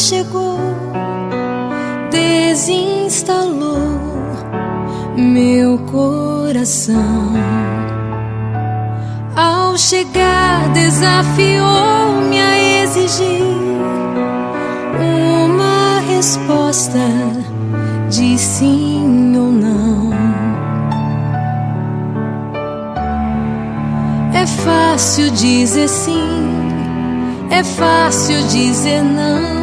chegou, desinstalou meu coração. Ao chegar, desafiou-me a exigir uma resposta de sim ou não. É fácil dizer sim, é fácil dizer não,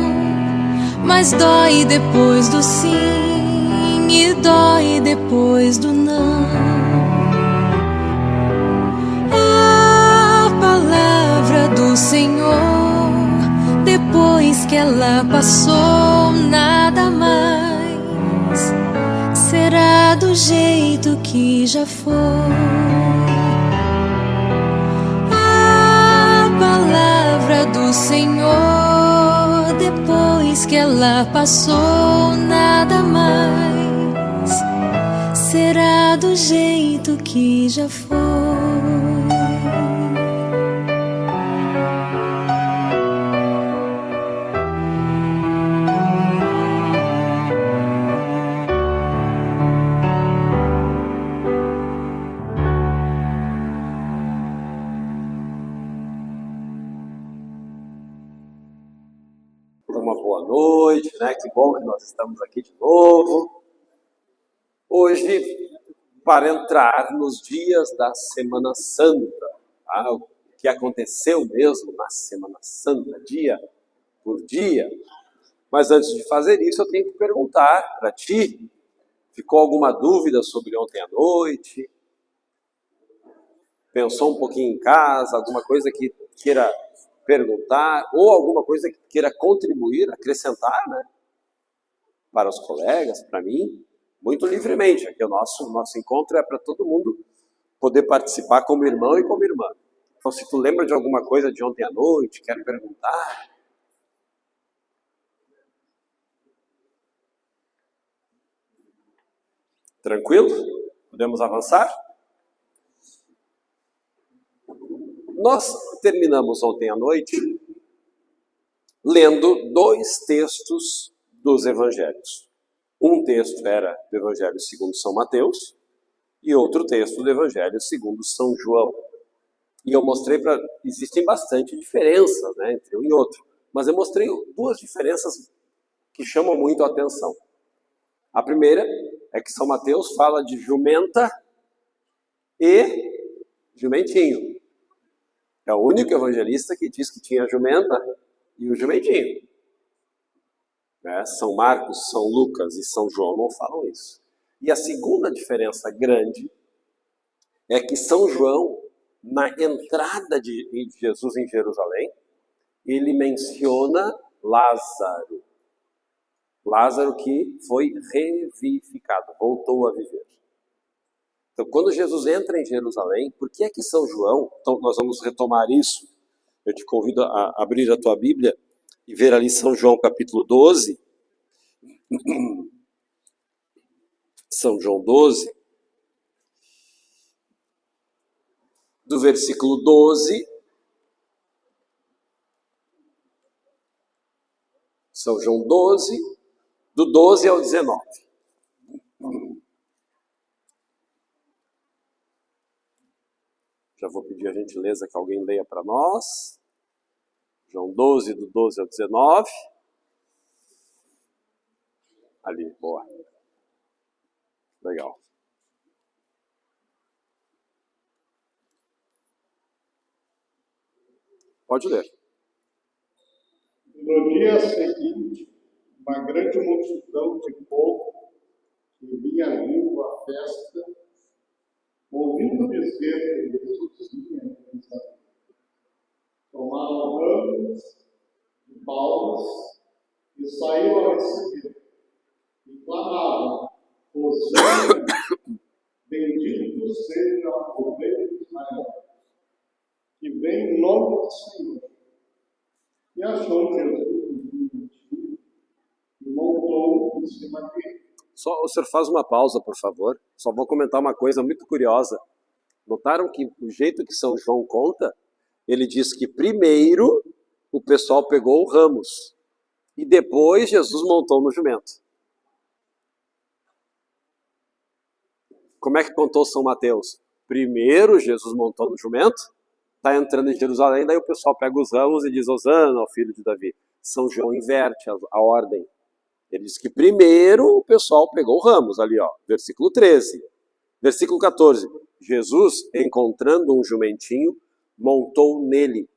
mas dói depois do sim e dói depois do não. A palavra do Senhor, depois que ela passou, nada mais será do jeito que já foi. A palavra do Senhor, depois que ela passou, nada mais será do jeito que já foi. Uma boa noite, né? Que bom que nós estamos aqui de novo. Hoje, para entrar nos dias da Semana Santa, tá? O que aconteceu mesmo na Semana Santa, dia por dia. Mas antes de fazer isso, eu tenho que perguntar para ti, ficou alguma dúvida sobre ontem à noite? Pensou um pouquinho em casa, alguma coisa que queira perguntar, ou alguma coisa que queira contribuir, acrescentar, né? Para os colegas, para mim, muito livremente. Aqui o nosso encontro é para todo mundo poder participar como irmão e como irmã. Então, se tu lembra de alguma coisa de ontem à noite, quer perguntar... Tranquilo? Podemos avançar? Nós terminamos ontem à noite lendo 2 textos dos evangelhos. Um texto era do Evangelho segundo São Mateus e outro texto do Evangelho segundo São João. E eu mostrei existem bastante diferenças, né, entre um e outro, mas eu mostrei 2 diferenças que chamam muito a atenção. A primeira é que São Mateus fala de jumenta e jumentinho. É o único evangelista que diz que tinha a jumenta e o jumentinho. São Marcos, São Lucas e São João não falam isso. E a segunda diferença grande é que São João, na entrada de Jesus em Jerusalém, ele menciona Lázaro. Lázaro que foi revivificado, voltou a viver. Então, quando Jesus entra em Jerusalém, por que é que São João... Então, nós vamos retomar isso. Eu te convido a abrir a tua Bíblia e ver ali São João capítulo 12. São João 12. Do versículo 12. São João 12, do 12 ao 19. Já vou pedir a gentileza que alguém leia para nós. João 12, do 12 ao 19. Ali, boa. Legal. Pode ler. No dia seguinte, uma grande multidão de povo que vinha vindo à festa, ouvindo dizer que Jesus vinha em Jerusalém, tomaram ramos e palmas e saíram a receber, e clamavam: Hosana, bendito seja o Rei de Israel, que vem em nome do Senhor. E achou Jesus e montou em cima dele. Só o senhor faz uma pausa, por favor. Só vou comentar uma coisa muito curiosa. Notaram que o jeito que São João conta, ele diz que primeiro o pessoal pegou ramos E depois Jesus montou no jumento. Como é que contou São Mateus? Primeiro Jesus montou no jumento, está entrando em Jerusalém, daí o pessoal pega os ramos e diz: Hosana ao filho de Davi. São João inverte a ordem. Ele diz que primeiro o pessoal pegou ramos, ali ó, versículo 13. Versículo 14. Jesus, encontrando um jumentinho, montou nele.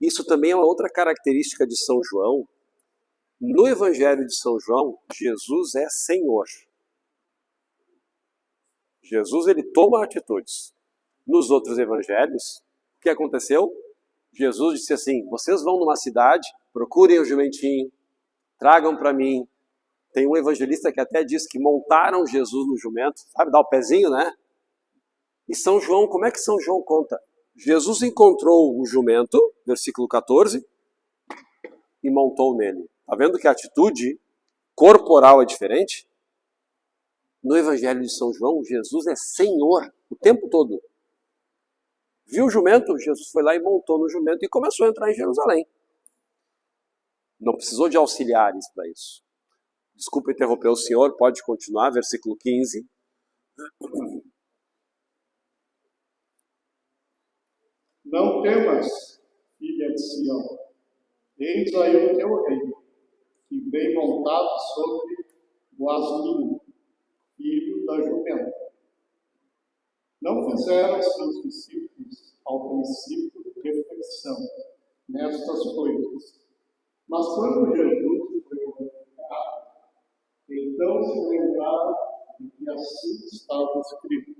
Isso também é uma outra característica de São João. No Evangelho de São João, Jesus é Senhor. Jesus, ele toma atitudes. Nos outros evangelhos, o que aconteceu? Jesus disse assim: vocês vão numa cidade, procurem o jumentinho, tragam para mim. Tem um evangelista que até diz que montaram Jesus no jumento, sabe, dá o pezinho, né? E São João, como é que São João conta? Jesus encontrou o jumento, versículo 14, e montou nele. Está vendo que a atitude corporal é diferente? No Evangelho de São João, Jesus é Senhor o tempo todo. Viu o jumento? Jesus foi lá e montou no jumento e começou a entrar em Jerusalém. Não precisou de auxiliares para isso. Desculpa interromper o senhor, pode continuar, versículo 15. Não temas, filha de Sião, eis aí o teu rei, que vem montado sobre o asno, filho da jumenta. Não fizeram seus discípulos ao princípio reflexão nestas coisas, mas quando Jesus foi glorificado, então se lembraram de que assim estava escrito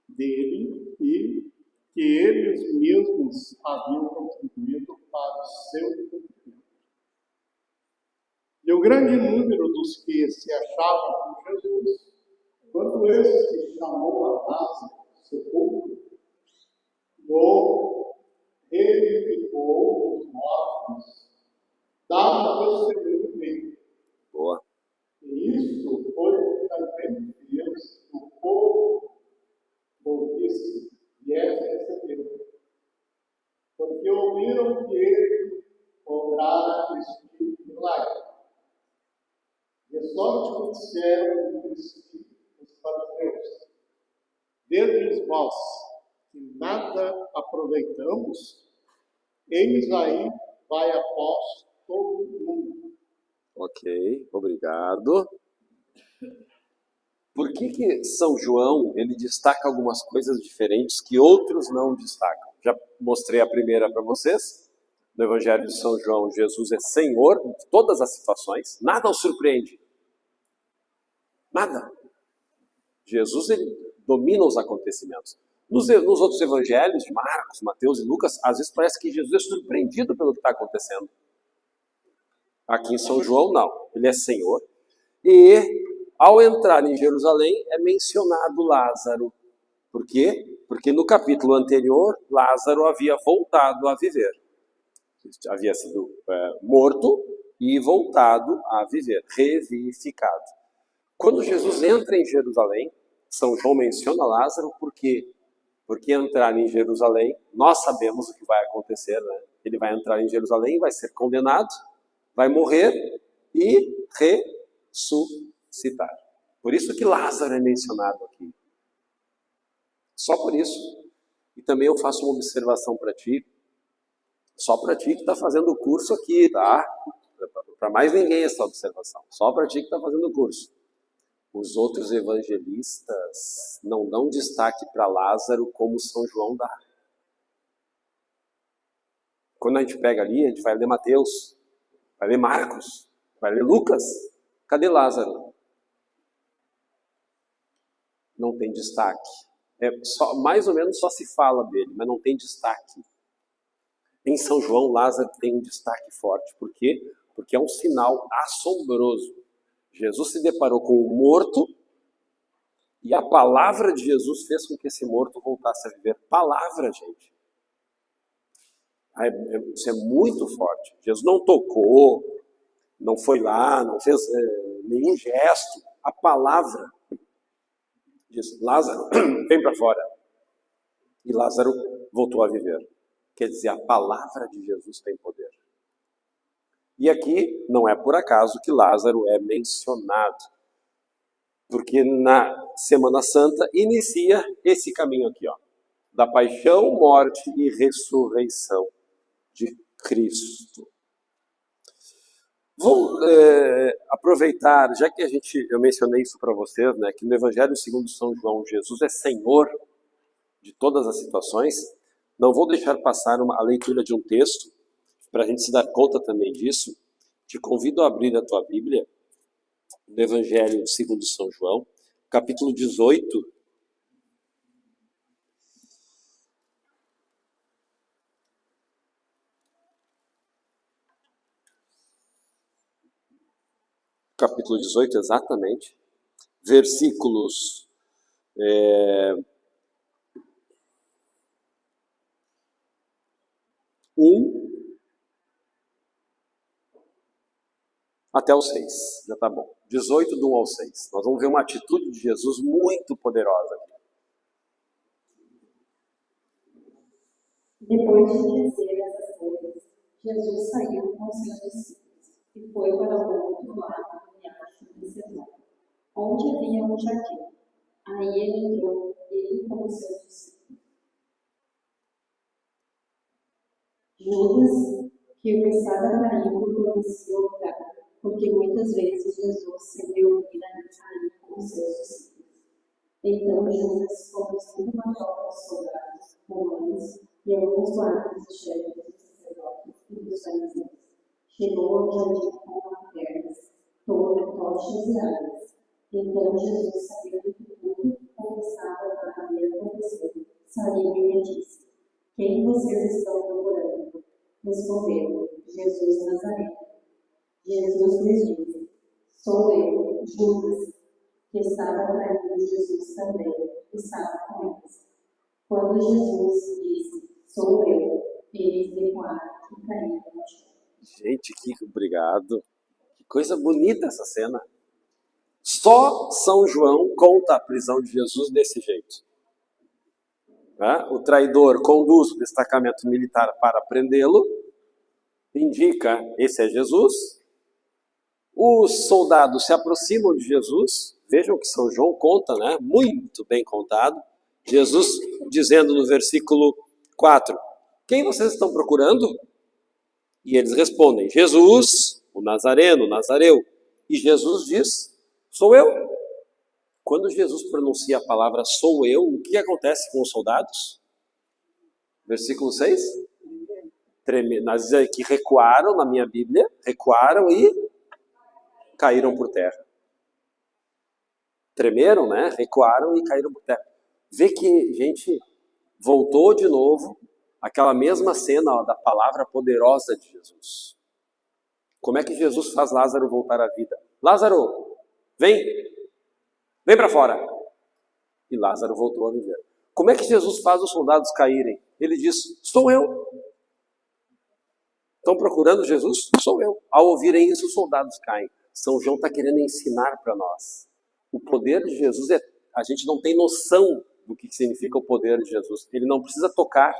dele e que eles mesmos haviam contribuído para o seu cumprimento. E o grande número dos que se achavam com Jesus, quando esse chamou a Lázaro do sepulcro, ou revivificou os mortos, dava testemunho dele. Boa. E isso foi o que também fez o povo ouvisse e recebeu. Porque ouviram que ele obrara este milagre. E só te disseram entre si os fariseus: vedes vós que nada aproveitamos, eis aí vai após todo mundo. Ok, obrigado. Por que São João ele destaca algumas coisas diferentes que outros não destacam? Já mostrei a primeira para vocês. No Evangelho de São João, Jesus é Senhor de todas as situações. Nada o surpreende. Nada. Jesus ele domina os acontecimentos. Nos outros evangelhos, de Marcos, Mateus e Lucas, às vezes parece que Jesus é surpreendido pelo que está acontecendo. Aqui em São João, não. Ele é Senhor. E ao entrar em Jerusalém, é mencionado Lázaro. Por quê? Porque no capítulo anterior, Lázaro havia voltado a viver. Havia sido morto e voltado a viver, revivificado. Quando Jesus entra em Jerusalém, São João menciona Lázaro, por quê? Porque entrar em Jerusalém, nós sabemos o que vai acontecer, né? Ele vai entrar em Jerusalém, vai ser condenado, vai morrer e ressuscitar. Por isso que Lázaro é mencionado aqui. Só por isso. E também eu faço uma observação para ti, só para ti que está fazendo o curso aqui, tá? Para mais ninguém essa observação. Só para ti que está fazendo o curso. Os outros evangelistas não dão destaque para Lázaro como São João dá. Quando a gente pega ali, a gente vai ler Mateus, vai ler Marcos, vai ler Lucas. Cadê Lázaro? Não tem destaque. Mais ou menos só se fala dele, mas não tem destaque. Em São João, Lázaro tem um destaque forte. Por quê? Porque é um sinal assombroso. Jesus se deparou com o morto e a palavra de Jesus fez com que esse morto voltasse a viver. Palavra, gente. Isso é muito forte. Jesus não tocou, não foi lá, não fez nenhum gesto. A palavra diz: Lázaro, vem para fora. E Lázaro voltou a viver. Quer dizer, a palavra de Jesus tem poder. E aqui não é por acaso que Lázaro é mencionado, porque na Semana Santa inicia esse caminho aqui, ó, da paixão, morte e ressurreição de Cristo. Vou aproveitar, já que eu mencionei isso para vocês, né, que no Evangelho segundo São João, Jesus é Senhor de todas as situações. Não vou deixar passar a leitura de um texto, para a gente se dar conta também disso. Te convido a abrir a tua Bíblia, no Evangelho segundo São João, capítulo 18. Capítulo 18, exatamente, versículos 1 até o 6, já tá bom. 18 do 1 ao 6. Nós vamos ver uma atitude de Jesus muito poderosa aqui. Depois de dizer essas coisas, Jesus saiu com seus discípulos e foi para o outro lado do riacho de Cedron, onde havia um jardim. Aí ele entrou, ele com os seus discípulos. Judas, que o estava traindo, conhecia o lugar, porque muitas vezes Jesus se reunira aí com os seus discípulos. Então Judas, conduzindo uma tropa de soldados romanos e alguns guardas e chefes dos sacerdotes e dos fariseus, chegou ao jardim com lanternas, tochas e armas. Então Jesus, sabendo que tudo o que estava para acontecer, saiu e lhe disse: Quem vocês estão procurando? Responderam: Jesus Nazareno. Jesus lhes disse: Sou eu, Judas, que estava traindo Jesus também, estava com eles. Quando Jesus disse: Sou eu, eles recuaram e caíram no chão. Gente, que obrigado. Que coisa bonita essa cena. Só São João conta a prisão de Jesus desse jeito. O traidor conduz o destacamento militar para prendê-lo, indica: esse é Jesus. Os soldados se aproximam de Jesus. Vejam que São João conta, né? Muito bem contado. Jesus dizendo no versículo 4: Quem vocês estão procurando? E eles respondem: Jesus, o Nazareno, o Nazareu. E Jesus diz: Sou eu. Quando Jesus pronuncia a palavra sou eu, o que acontece com os soldados? Versículo 6. Nós dizemos que recuaram, na minha Bíblia, recuaram e caíram por terra. Tremeram, né? Recuaram e caíram por terra. Vê que, gente, voltou de novo aquela mesma cena, ó, da palavra poderosa de Jesus. Como é que Jesus faz Lázaro voltar à vida? Lázaro, vem para fora. E Lázaro voltou a viver. Como é que Jesus faz os soldados caírem? Ele diz: sou eu. Estão procurando Jesus? Sou eu. Ao ouvirem isso, os soldados caem. São João está querendo ensinar para nós. O poder de Jesus a gente não tem noção do que significa o poder de Jesus. Ele não precisa tocar.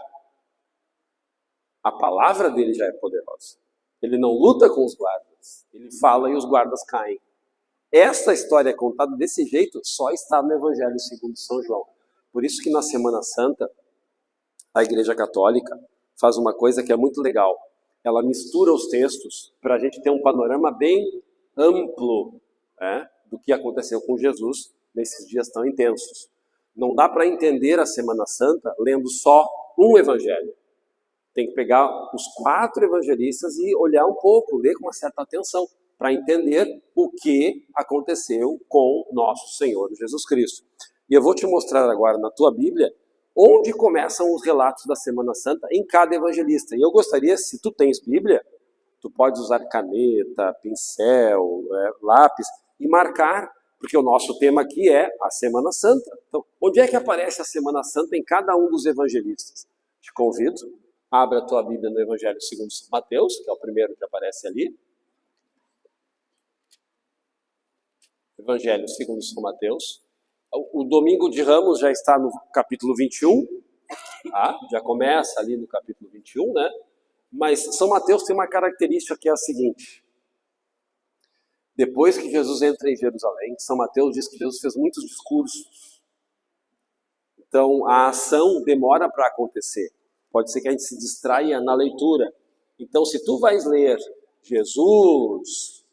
A palavra dele já é poderosa. Ele não luta com os guardas. Ele fala e os guardas caem. Essa história contada desse jeito só está no Evangelho segundo São João. Por isso que na Semana Santa, a Igreja Católica faz uma coisa que é muito legal. Ela mistura os textos para a gente ter um panorama bem amplo, né, do que aconteceu com Jesus nesses dias tão intensos. Não dá para entender a Semana Santa lendo só um evangelho. Tem que pegar os 4 evangelistas e olhar um pouco, ler com uma certa atenção, para entender o que aconteceu com nosso Senhor Jesus Cristo. E eu vou te mostrar agora na tua Bíblia onde começam os relatos da Semana Santa em cada evangelista. E eu gostaria, se tu tens Bíblia, tu pode usar caneta, pincel, lápis e marcar, porque o nosso tema aqui é a Semana Santa. Então, onde é que aparece a Semana Santa em cada um dos evangelistas? Te convido, abra a tua Bíblia no Evangelho segundo São Mateus, que é o primeiro que aparece ali. Evangelho segundo São Mateus. O Domingo de Ramos já está no capítulo 21, tá? Já começa ali no capítulo 21, né? Mas São Mateus tem uma característica que é a seguinte. Depois que Jesus entra em Jerusalém, São Mateus diz que Jesus fez muitos discursos. Então, a ação demora para acontecer. Pode ser que a gente se distraia na leitura. Então, se tu vais ler Jesus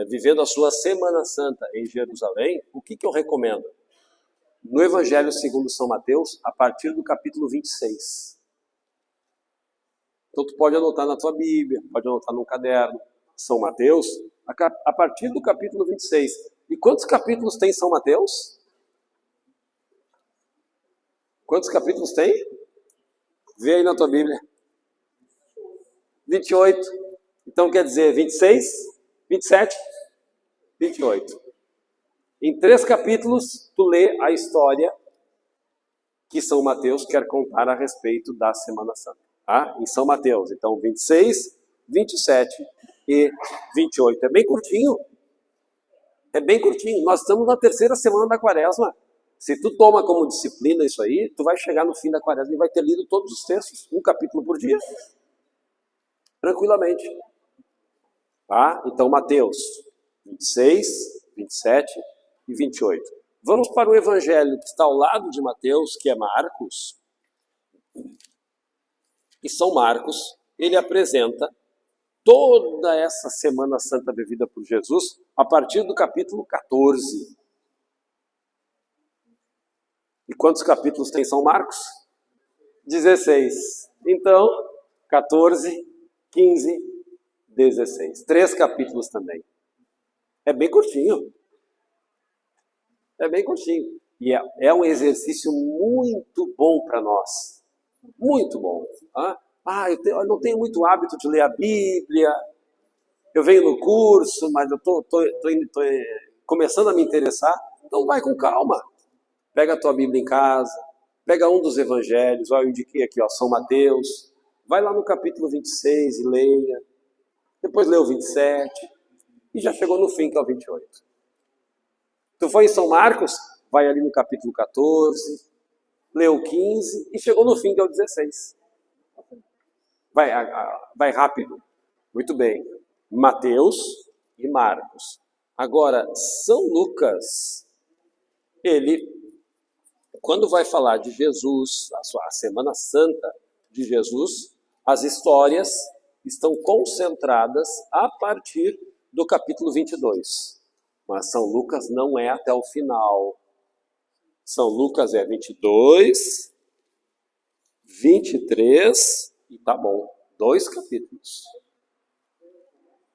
vivendo a sua Semana Santa em Jerusalém, o que eu recomendo? No Evangelho segundo São Mateus, a partir do capítulo 26. Então, tu pode anotar na tua Bíblia, pode anotar num caderno. São Mateus, a partir do capítulo 26. E quantos capítulos tem São Mateus? Quantos capítulos tem? Vê aí na tua Bíblia. 28. Então quer dizer 26, 27, 28. Em 3 capítulos, tu lê a história que São Mateus quer contar a respeito da Semana Santa. Tá? Em São Mateus. Então 26, 27 e 28. É bem curtinho. É bem curtinho. Nós estamos na 3ª semana da Quaresma. Se tu toma como disciplina isso aí, tu vai chegar no fim da Quaresma e vai ter lido todos os textos, um capítulo por dia. Tranquilamente. Tá? Então, Mateus 26, 27 e 28. Vamos para o evangelho que está ao lado de Mateus, que é Marcos. E São Marcos, ele apresenta toda essa Semana Santa vivida por Jesus a partir do capítulo 14. E quantos capítulos tem São Marcos? 16. Então, 14, 15, 16. 3 capítulos também. É bem curtinho. É bem curtinho. E é um exercício muito bom para nós. Muito bom. Eu não tenho muito hábito de ler a Bíblia. Eu venho no curso, mas eu estou começando a me interessar. Então vai com calma. Pega a tua Bíblia em casa, pega um dos evangelhos, eu indiquei aqui, São Mateus, vai lá no capítulo 26 e leia, depois lê o 27, e já chegou no fim, que é o 28. Tu foi em São Marcos, vai ali no capítulo 14, lê o 15, e chegou no fim, que é o 16. Vai rápido. Muito bem. Mateus e Marcos. Agora, São Lucas, ele... Quando vai falar de Jesus, a Semana Santa de Jesus, as histórias estão concentradas a partir do capítulo 22. Mas São Lucas não é até o final. São Lucas é 22, 23, e tá bom, 2 capítulos.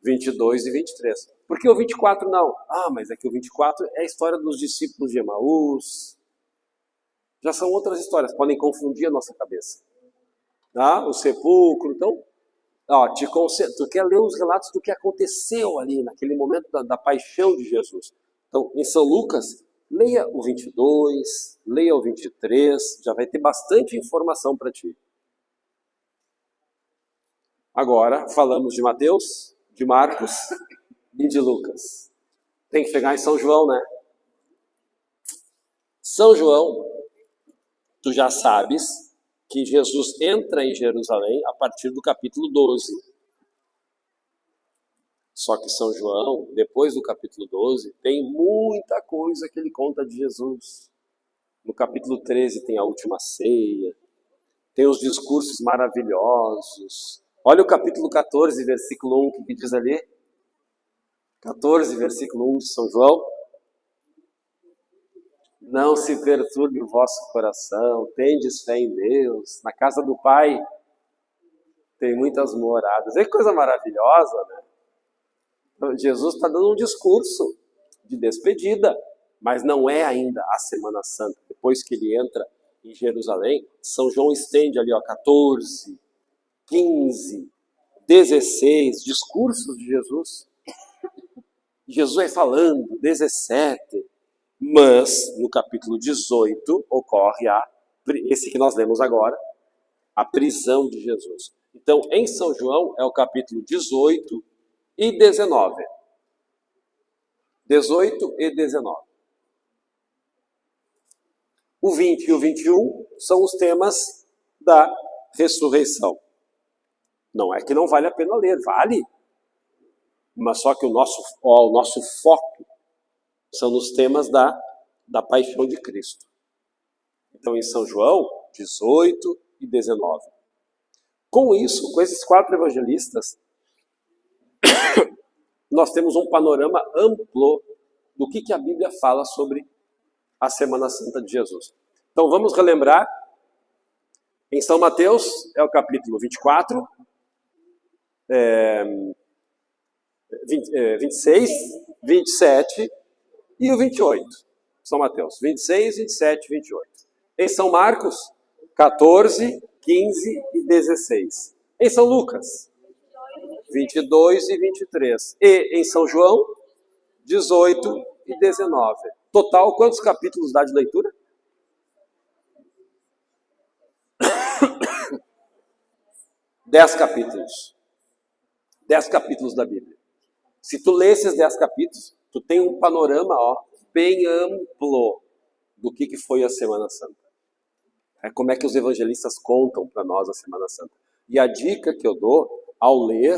22 e 23. Por que o 24 não? Mas é que o 24 é a história dos discípulos de Emaús. Já são outras histórias, podem confundir a nossa cabeça. Tá? O sepulcro, então, tu quer ler os relatos do que aconteceu ali, naquele momento da paixão de Jesus. Então, em São Lucas, leia o 22, leia o 23, já vai ter bastante informação para ti. Agora, falamos de Mateus, de Marcos e de Lucas. Tem que chegar em São João, né? São João... Tu já sabes que Jesus entra em Jerusalém a partir do capítulo 12. Só que São João, depois do capítulo 12, tem muita coisa que ele conta de Jesus. No capítulo 13 tem a última ceia, tem os discursos maravilhosos. Olha o capítulo 14, versículo 1, o que diz ali? 14, versículo 1 de São João. Não se perturbe o vosso coração, tendes fé em Deus. Na casa do Pai tem muitas moradas. É que coisa maravilhosa, né? Então, Jesus está dando um discurso de despedida, mas não é ainda a Semana Santa. Depois que ele entra em Jerusalém, São João estende ali 14, 15, 16 discursos de Jesus. Jesus vai falando, 17. Mas, no capítulo 18, ocorre esse que nós lemos agora, a prisão de Jesus. Então, em São João, é o capítulo 18 e 19. 18 e 19. O 20 e o 21 são os temas da ressurreição. Não é que não vale a pena ler, vale. Mas só que o nosso foco são nos temas da paixão de Cristo. Então, em São João, 18 e 19. Com isso, com esses 4 evangelistas, nós temos um panorama amplo do que a Bíblia fala sobre a Semana Santa de Jesus. Então, vamos relembrar. Em São Mateus, é o capítulo 24, 26, 27 e o 28. São Mateus, 26, 27 e 28. Em São Marcos, 14, 15 e 16. Em São Lucas, 22 e 23. E em São João, 18 e 19. Total, quantos capítulos dá de leitura? 10 capítulos. 10 capítulos da Bíblia. Se tu lê esses 10 capítulos, tu tem um panorama bem amplo do que foi a Semana Santa. É como é que os evangelistas contam para nós a Semana Santa. E a dica que eu dou, ao ler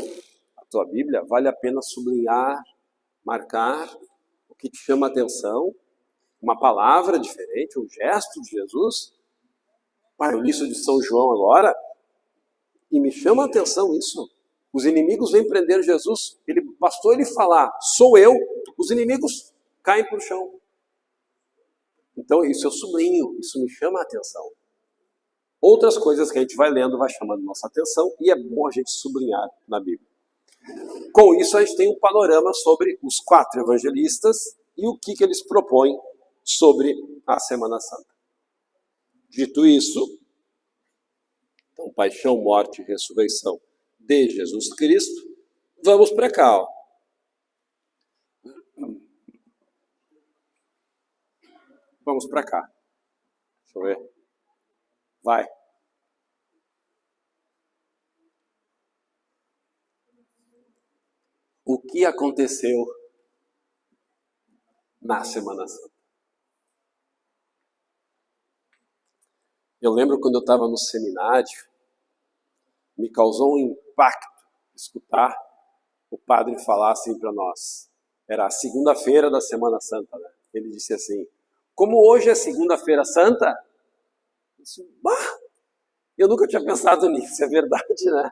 a tua Bíblia, vale a pena sublinhar, marcar o que te chama a atenção, uma palavra diferente, um gesto de Jesus. Pai, eu li isso de São João agora, e me chama a atenção isso. Os inimigos vêm prender Jesus, bastou ele falar, sou eu, os inimigos caem para o chão. Então isso eu sublinho, isso me chama a atenção. Outras coisas que a gente vai lendo vai chamando nossa atenção, e é bom a gente sublinhar na Bíblia. Com isso a gente tem um panorama sobre os 4 evangelistas e o que eles propõem sobre a Semana Santa. Dito isso, então, paixão, morte e ressurreição de Jesus Cristo, vamos para cá. Vamos para cá. Deixa eu ver. Vai. O que aconteceu na Semana Santa? Eu lembro quando eu estava no seminário, me causou um impacto escutar o padre falar assim para nós. Era a segunda-feira da Semana Santa, né? Ele disse assim, como hoje é segunda-feira santa, eu nunca tinha pensado nisso, é verdade, né?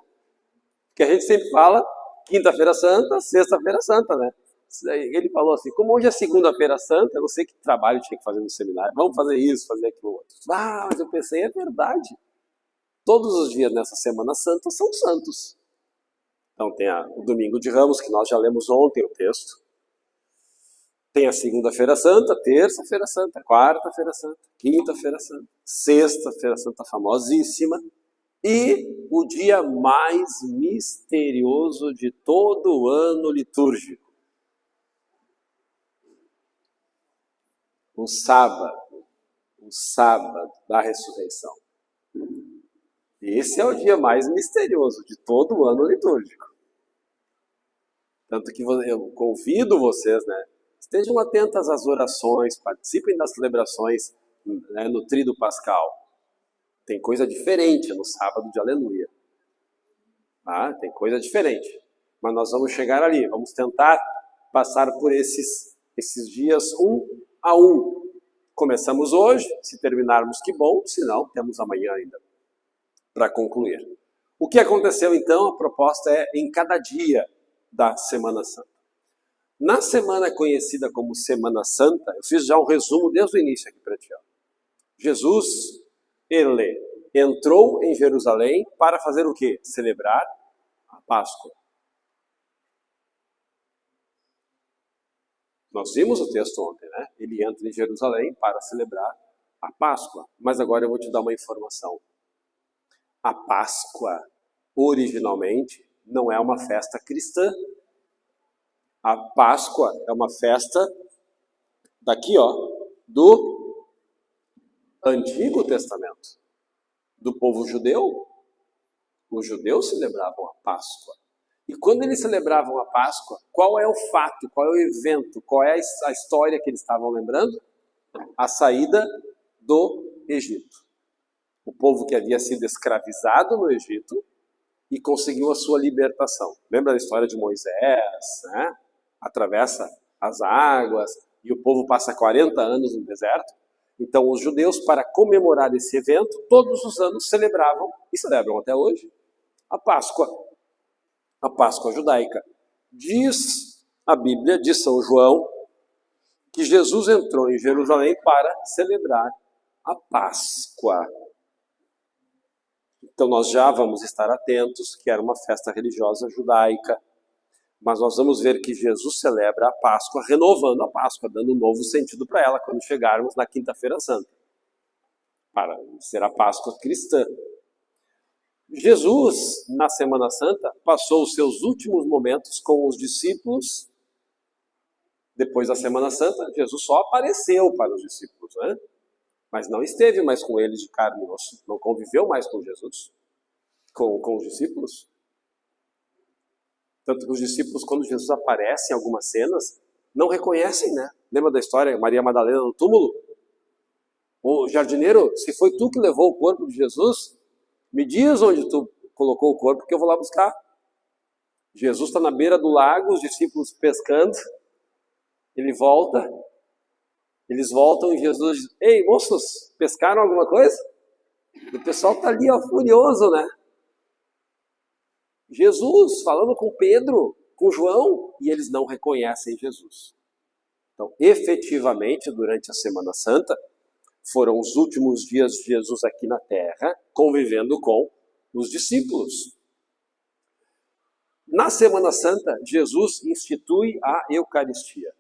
Porque a gente sempre fala quinta-feira santa, sexta-feira santa, né? Ele falou assim, como hoje é segunda-feira santa, eu não sei que trabalho tinha que fazer no seminário, vamos fazer isso, fazer aquilo outro. Mas eu pensei, é verdade. Todos os dias nessa Semana Santa são santos. Então tem o Domingo de Ramos, que nós já lemos ontem o texto. Tem a Segunda-feira Santa, Terça-feira Santa, Quarta-feira Santa, Quinta-feira Santa, Sexta-feira Santa, famosíssima. E o dia mais misterioso de todo o ano litúrgico. O sábado da ressurreição. Esse é o dia mais misterioso de todo o ano litúrgico. Tanto que eu convido vocês, né? Estejam atentos às orações, participem das celebrações, né, no Tríduo Pascal. Tem coisa diferente no sábado de Aleluia. Tá? Tem coisa diferente. Mas nós vamos chegar ali, vamos tentar passar por esses dias um a um. Começamos hoje, se terminarmos que bom, se não, temos amanhã ainda para concluir. O que aconteceu então? A proposta é em cada dia da Semana Santa. Na semana conhecida como Semana Santa, eu fiz já um resumo desde o início aqui para ti. Jesus, ele entrou em Jerusalém para fazer o quê? Celebrar a Páscoa. Nós vimos o texto ontem, né? Ele entra em Jerusalém para celebrar a Páscoa. Mas agora eu vou te dar uma informação. A Páscoa, originalmente, não é uma festa cristã. A Páscoa é uma festa daqui, do Antigo Testamento, do povo judeu. Os judeus celebravam a Páscoa. E quando eles celebravam a Páscoa, qual é o fato, qual é o evento, qual é a história que eles estavam lembrando? A saída do Egito. O povo que havia sido escravizado no Egito e conseguiu a sua libertação. Lembra da história de Moisés, né? Atravessa as águas e o povo passa 40 anos no deserto. Então os judeus, para comemorar esse evento, todos os anos celebravam, e celebram até hoje, a Páscoa judaica. Diz a Bíblia, diz São João, que Jesus entrou em Jerusalém para celebrar a Páscoa. Então nós já vamos estar atentos que era uma festa religiosa judaica, mas nós vamos ver que Jesus celebra a Páscoa, renovando a Páscoa, dando um novo sentido para ela quando chegarmos na Quinta-feira Santa, para ser a Páscoa cristã. Jesus, na Semana Santa, passou os seus últimos momentos com os discípulos. Depois da Semana Santa, Jesus só apareceu para os discípulos, né? Mas não esteve mais com eles de carne e osso, não conviveu mais com Jesus, com os discípulos. Tanto que os discípulos, quando Jesus aparece em algumas cenas, não reconhecem, né? Lembra da história, Maria Madalena no túmulo? O jardineiro, se foi tu que levou o corpo de Jesus, me diz onde tu colocou o corpo, que eu vou lá buscar. Jesus está na beira do lago, os discípulos pescando, eles voltam e Jesus diz, ei, moços, pescaram alguma coisa? O pessoal está ali, ó, furioso, né? Jesus falando com Pedro, com João, e eles não reconhecem Jesus. Então, efetivamente, durante a Semana Santa, foram os últimos dias de Jesus aqui na Terra, convivendo com os discípulos. Na Semana Santa, Jesus institui a Eucaristia.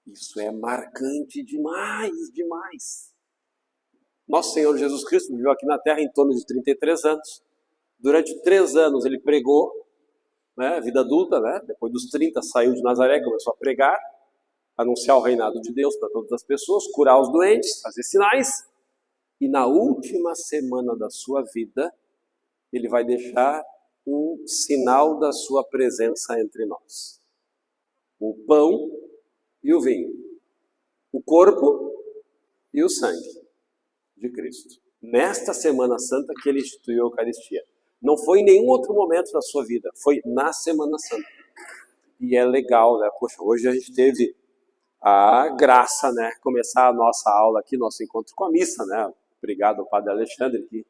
Isso é marcante demais, demais. Nosso Senhor Jesus Cristo viveu aqui na Terra em torno de 33 anos. Durante 3 anos ele pregou, né, vida adulta, né? Depois dos 30 saiu de Nazaré, começou a pregar, anunciar o reinado de Deus para todas as pessoas, curar os doentes, fazer sinais. E na última semana da sua vida, ele vai deixar um sinal da sua presença entre nós. O pão e o vinho, o corpo e o sangue de Cristo. Nesta Semana Santa que ele instituiu a Eucaristia. Não foi em nenhum outro momento da sua vida, foi na Semana Santa. E é legal, né? Poxa, hoje a gente teve a graça, né? Começar a nossa aula aqui, nosso encontro com a missa, né? Obrigado ao Padre Alexandre que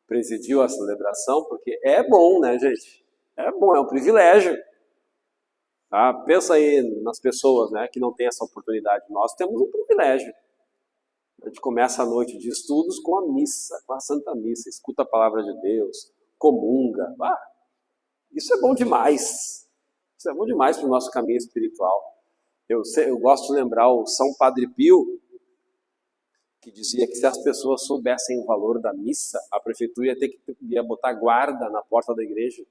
presidiu a celebração, porque é bom, né, gente? É bom, é um privilégio. Tá? Pensa aí nas pessoas, né, que não têm essa oportunidade. Nós temos um privilégio. A gente começa a noite de estudos com a missa, com a Santa Missa, escuta a palavra de Deus, comunga. Isso é bom demais. Isso é bom demais para o nosso caminho espiritual. Eu gosto de lembrar o São Padre Pio, que dizia que se as pessoas soubessem o valor da missa, a prefeitura ia botar guarda na porta da igreja.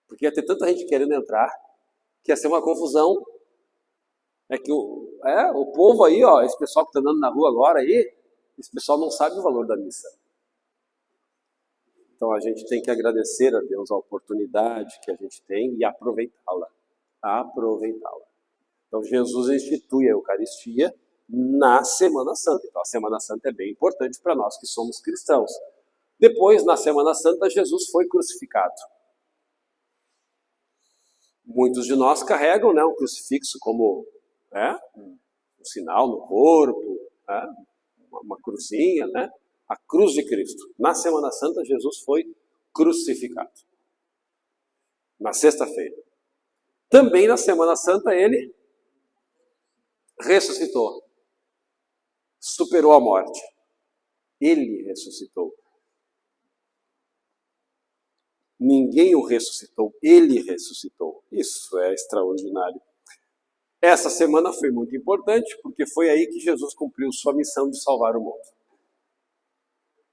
Porque ia ter tanta gente querendo entrar, que ia ser uma confusão. É que o povo aí, ó, esse pessoal que está andando na rua agora aí, esse pessoal não sabe o valor da missa. Então a gente tem que agradecer a Deus a oportunidade que a gente tem e aproveitá-la. Aproveitá-la. Então Jesus institui a Eucaristia na Semana Santa. Então a Semana Santa é bem importante para nós que somos cristãos. Depois, na Semana Santa, Jesus foi crucificado. Muitos de nós carregam, né, um crucifixo como um sinal no corpo, uma cruzinha, né? A cruz de Cristo. Na Semana Santa, Jesus foi crucificado. Na sexta-feira. Também na Semana Santa, ele ressuscitou. Superou a morte. Ele ressuscitou. Ninguém o ressuscitou, ele ressuscitou. Isso é extraordinário. Essa semana foi muito importante, porque foi aí que Jesus cumpriu sua missão de salvar o mundo.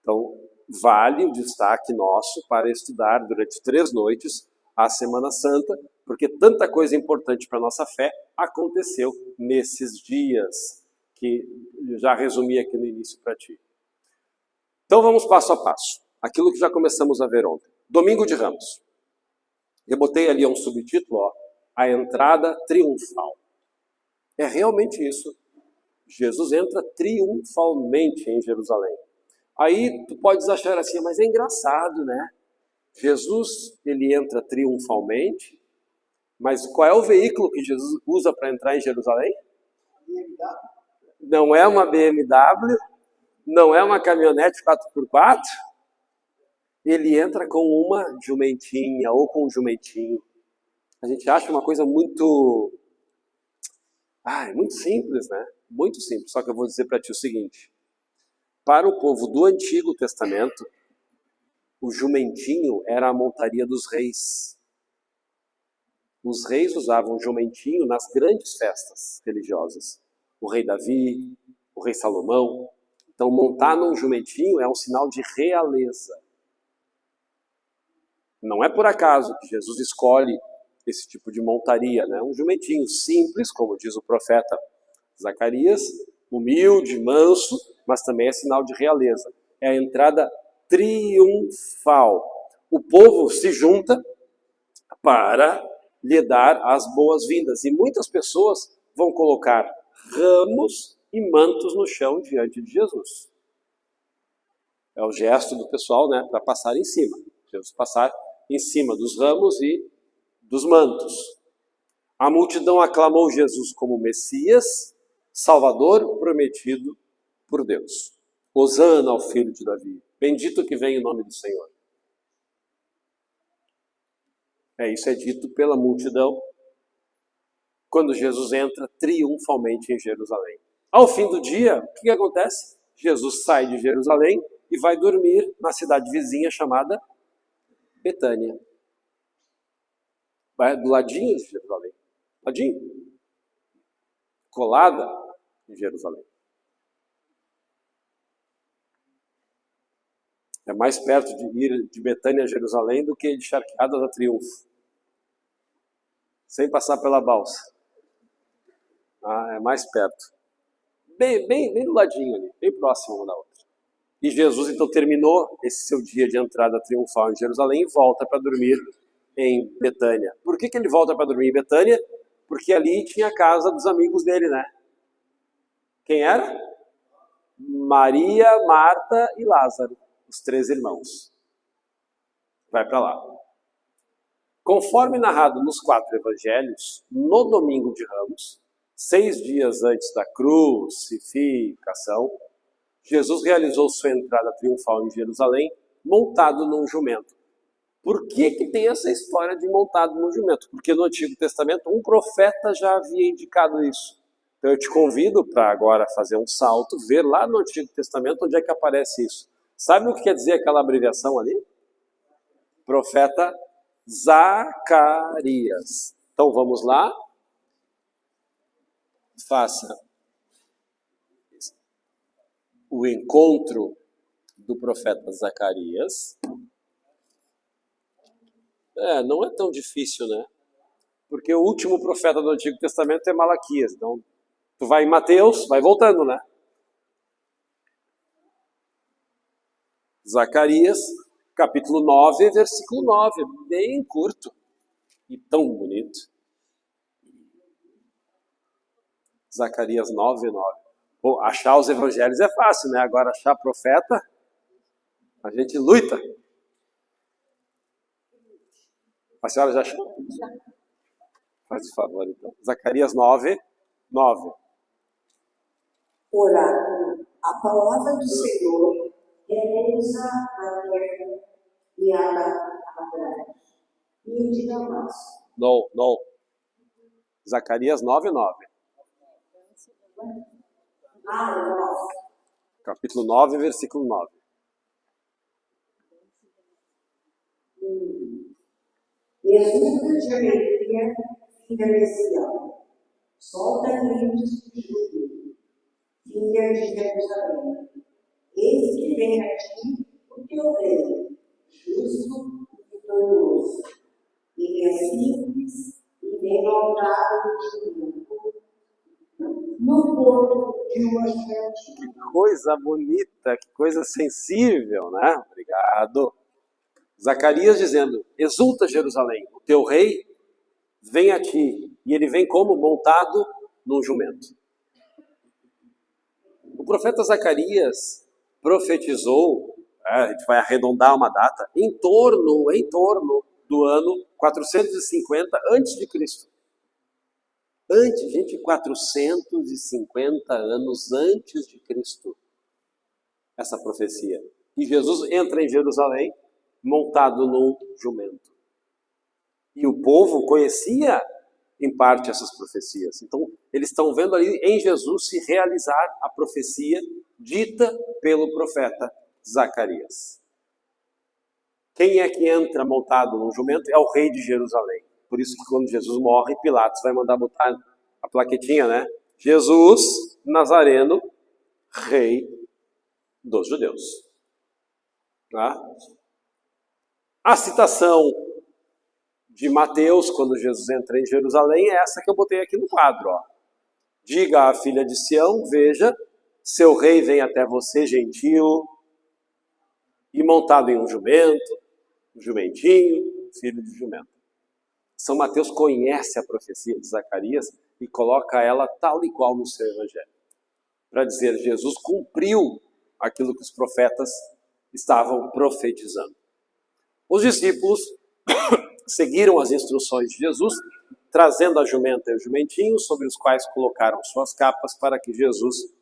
Então, vale o destaque nosso para estudar durante 3 noites a Semana Santa, porque tanta coisa importante para a nossa fé aconteceu nesses dias, que eu já resumi aqui no início para ti. Então vamos passo a passo. Aquilo que já começamos a ver ontem. Domingo de Ramos. Eu botei ali um subtítulo, ó, a entrada triunfal. É realmente isso. Jesus entra triunfalmente em Jerusalém. Aí tu podes achar assim, mas é engraçado, né? Jesus, ele entra triunfalmente, mas qual é o veículo que Jesus usa para entrar em Jerusalém? Não é uma BMW, não é uma caminhonete 4x4, ele entra com uma jumentinha ou com um jumentinho. A gente acha uma coisa muito simples, né? Muito simples. Só que eu vou dizer para ti o seguinte: para o povo do Antigo Testamento, o jumentinho era a montaria dos reis. Os reis usavam jumentinho nas grandes festas religiosas. O rei Davi, o rei Salomão. Então, montar num jumentinho é um sinal de realeza. Não é por acaso que Jesus escolhe esse tipo de montaria, né? Um jumentinho simples, como diz o profeta Zacarias, humilde, manso, mas também é sinal de realeza. É a entrada triunfal. O povo se junta para lhe dar as boas-vindas. E muitas pessoas vão colocar ramos e mantos no chão diante de Jesus. É o gesto do pessoal, né, para passar em cima. Jesus passar em cima dos ramos e dos mantos. A multidão aclamou Jesus como Messias, Salvador prometido por Deus. Hosana ao filho de Davi. Bendito que vem em nome do Senhor. Isso é dito pela multidão quando Jesus entra triunfalmente em Jerusalém. Ao fim do dia, o que acontece? Jesus sai de Jerusalém e vai dormir na cidade vizinha chamada Betânia. Vai do ladinho de Jerusalém. Ladinho. Colada em Jerusalém. É mais perto de ir de Betânia a Jerusalém do que de Charqueadas a Triunfo. Sem passar pela balsa. É mais perto. Bem do ladinho ali, bem próximo uma da outra. E Jesus então terminou esse seu dia de entrada triunfal em Jerusalém e volta para dormir em Betânia. Por que ele volta para dormir em Betânia? Porque ali tinha a casa dos amigos dele, né? Quem era? Maria, Marta e Lázaro, os 3 irmãos. Vai para lá. Conforme narrado nos 4 evangelhos, no domingo de Ramos, 6 dias antes da crucificação, Jesus realizou sua entrada triunfal em Jerusalém montado num jumento. Por que tem essa história de montado num jumento? Porque no Antigo Testamento um profeta já havia indicado isso. Então eu te convido para agora fazer um salto, ver lá no Antigo Testamento onde é que aparece isso. Sabe o que quer dizer aquela abreviação ali? Profeta Zacarias. Então vamos lá. Faça o encontro do profeta Zacarias. Não é tão difícil, né? Porque o último profeta do Antigo Testamento é Malaquias. Então, tu vai em Mateus, vai voltando, né? Zacarias, capítulo 9, versículo 9. Bem curto e tão bonito. Zacarias 9, 9. Bom, achar os evangelhos é fácil, né? Agora achar profeta, a gente luta. A senhora já achou? Faz o favor, então. Zacarias 9, 9. Oráculo, a palavra do Senhor realiza a terra e a atrás. E de Damasco. Não. Zacarias 9, 9. Capítulo 9, versículo 9. Exulta de alegria, filha de Sião. Solta gritos de júbilo, filha de Jerusalém. Eis que vem a ti o teu rei, justo e vitorioso. Ele é simples e bem montado de júbilo, no porto de uma gigante. Que coisa bonita, que coisa sensível, né? Obrigado. Zacarias dizendo: exulta Jerusalém, o teu rei vem a ti. E ele vem como? Montado num jumento. O profeta Zacarias, profetizou, a gente vai arredondar uma data, em torno do ano 450 a.C. Antes, gente, 450 anos antes de Cristo, essa profecia. E Jesus entra em Jerusalém montado num jumento. E o povo conhecia, em parte, essas profecias. Então, eles estão vendo ali em Jesus se realizar a profecia dita pelo profeta Zacarias. Quem é que entra montado num jumento? É o rei de Jerusalém. Por isso que quando Jesus morre, Pilatos vai mandar botar a plaquetinha, né? Jesus Nazareno, rei dos judeus. Tá? A citação de Mateus, quando Jesus entra em Jerusalém, é essa que eu botei aqui no quadro. Ó. Diga à filha de Sião, veja, seu rei vem até você gentil, e montado em um jumento, um jumentinho, filho de jumento. São Mateus conhece a profecia de Zacarias e coloca ela tal e qual no seu evangelho. Para dizer, Jesus cumpriu aquilo que os profetas estavam profetizando. Os discípulos seguiram as instruções de Jesus, trazendo a jumenta e o jumentinho, sobre os quais colocaram suas capas para que Jesus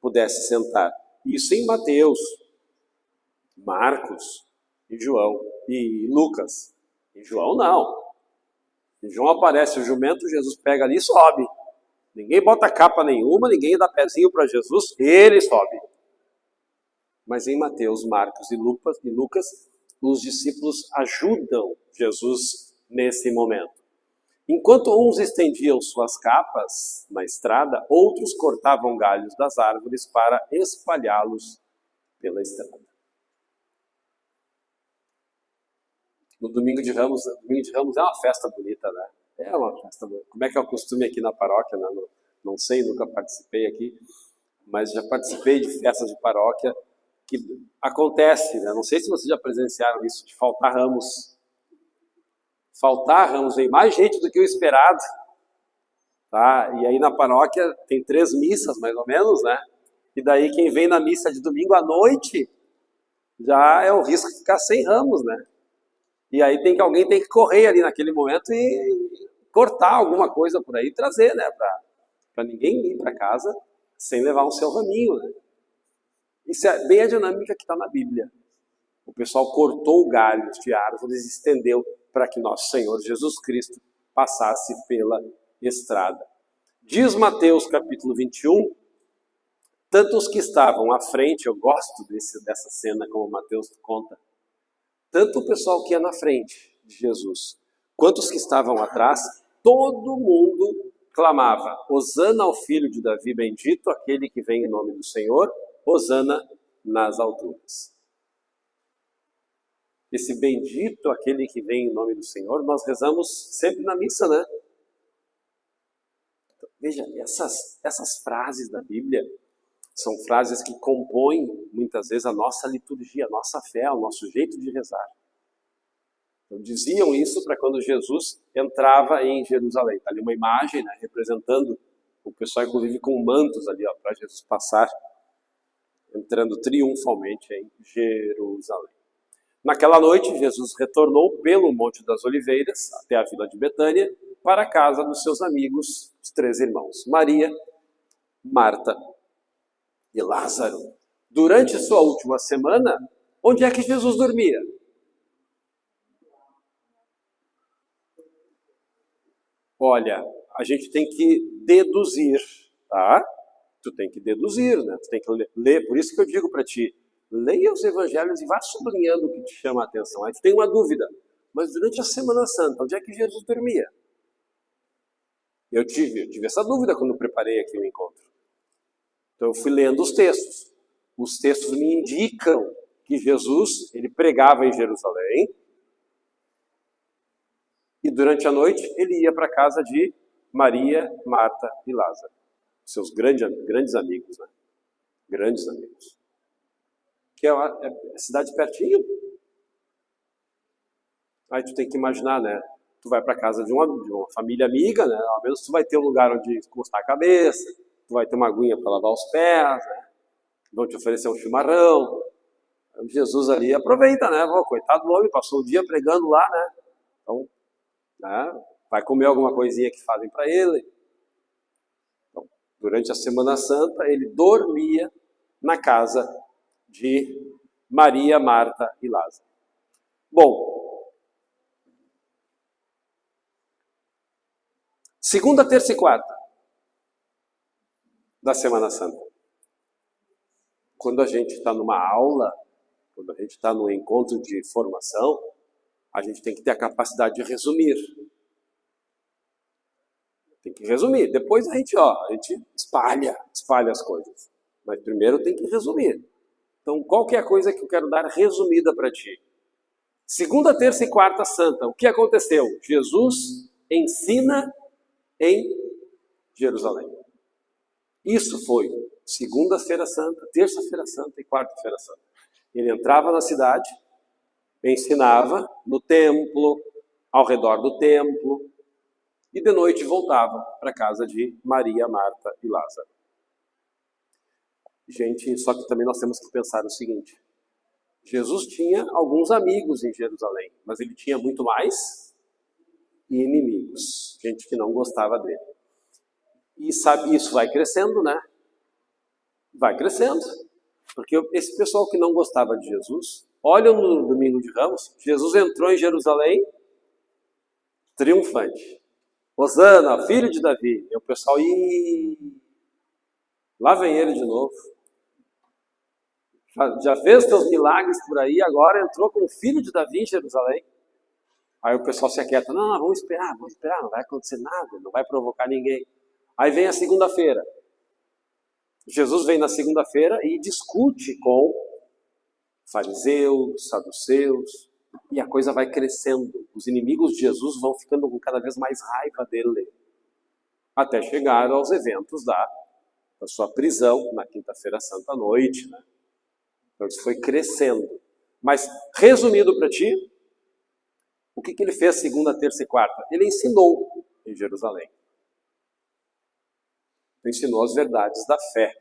pudesse sentar. Isso em Mateus, Marcos e João e Lucas. Em João não. Em João aparece o jumento, Jesus pega ali e sobe. Ninguém bota capa nenhuma, ninguém dá pezinho para Jesus, ele sobe. Mas em Mateus, Marcos e Lucas, os discípulos ajudam Jesus nesse momento. Enquanto uns estendiam suas capas na estrada, outros cortavam galhos das árvores para espalhá-los pela estrada. No Domingo de Ramos é uma festa bonita, né? É uma festa bonita. Como é que é o costume aqui na paróquia, né? Não sei, nunca participei aqui, mas já participei de festas de paróquia que acontece, né? Não sei se vocês já presenciaram isso, de faltar ramos. Faltar ramos, vem mais gente do que o esperado. Tá? E aí na paróquia tem 3 missas, mais ou menos, né? E daí quem vem na missa de domingo à noite, já é o risco de ficar sem ramos, né? E aí alguém tem que correr ali naquele momento e cortar alguma coisa por aí e trazer, né? Para ninguém ir para casa sem levar um seu raminho, né? Isso é bem a dinâmica que está na Bíblia. O pessoal cortou galhos de árvores e estendeu para que nosso Senhor Jesus Cristo passasse pela estrada. Diz Mateus capítulo 21, tanto os que estavam à frente, eu gosto dessa cena como Mateus conta, tanto o pessoal que ia na frente de Jesus, quanto os que estavam atrás, todo mundo clamava, Hosana ao filho de Davi, bendito aquele que vem em nome do Senhor, Hosana nas alturas. Esse bendito aquele que vem em nome do Senhor, nós rezamos sempre na missa, né? Então, veja, essas frases da Bíblia são frases que compõem, muitas vezes, a nossa liturgia, a nossa fé, o nosso jeito de rezar. Então, diziam isso para quando Jesus entrava em Jerusalém. Está ali uma imagem, né, representando o pessoal, inclusive, com mantos ali, para Jesus passar, entrando triunfalmente em Jerusalém. Naquela noite, Jesus retornou pelo Monte das Oliveiras, até a vila de Betânia, para a casa dos seus amigos, os 3 irmãos, Maria, Marta e Lázaro. Durante sua última semana, onde é que Jesus dormia? Olha, a gente tem que deduzir, tá? Tu tem que deduzir, né? Tu tem que ler. Por isso que eu digo para ti, leia os evangelhos e vá sublinhando o que te chama a atenção. Aí tu tem uma dúvida, mas durante a Semana Santa, onde é que Jesus dormia? Eu tive essa dúvida quando preparei aqui o encontro. Então eu fui lendo os textos. Os textos me indicam que Jesus, ele pregava em Jerusalém e durante a noite ele ia para a casa de Maria, Marta e Lázaro. Seus grandes amigos, né? Grandes amigos. Que é a cidade pertinho. Aí tu tem que imaginar, né? Tu vai para casa de uma família amiga, né? Ao menos tu vai ter um lugar onde encostar a cabeça, tu vai ter uma aguinha para lavar os pés, né? vão te oferecer um chimarrão. Jesus ali aproveita, né? Coitado do homem, passou o dia pregando lá, né? Então, né? Vai comer alguma coisinha que fazem para ele. Então, durante a Semana Santa, ele dormia na casa de Maria, Marta e Lázaro. Bom, segunda, terça e quarta da Semana Santa. Quando a gente está numa aula, quando a gente está num encontro de formação, a gente tem que ter a capacidade de resumir. Tem que resumir. Depois a gente espalha as coisas. Mas primeiro tem que resumir. Então, qual que é a coisa que eu quero dar resumida para ti? Segunda, terça e quarta santa. O que aconteceu? Jesus ensina em Jerusalém. Isso foi segunda-feira santa, terça-feira santa e quarta-feira santa. Ele entrava na cidade, ensinava no templo, ao redor do templo, e de noite voltava para a casa de Maria, Marta e Lázaro. Gente, só que também nós temos que pensar o seguinte: Jesus tinha alguns amigos em Jerusalém, mas ele tinha muito mais inimigos, gente que não gostava dele. E sabe, isso vai crescendo, né? Vai crescendo. Porque esse pessoal que não gostava de Jesus, olha no domingo de Ramos, Jesus entrou em Jerusalém triunfante. Hosana, filho de Davi. E o pessoal, lá vem ele de novo. Já fez teus milagres por aí, agora entrou como filho de Davi em Jerusalém. Aí o pessoal se aquieta, não, vamos esperar, não vai acontecer nada, não vai provocar ninguém. Aí vem a segunda-feira. Jesus vem na segunda-feira e discute com fariseus, saduceus, e a coisa vai crescendo. Os inimigos de Jesus vão ficando com cada vez mais raiva dele, até chegar aos eventos da sua prisão, na quinta-feira santa à noite, né? Então isso foi crescendo. Mas, resumindo para ti, o que ele fez segunda, terça e quarta? Ele ensinou em Jerusalém. Ensinou as verdades da fé.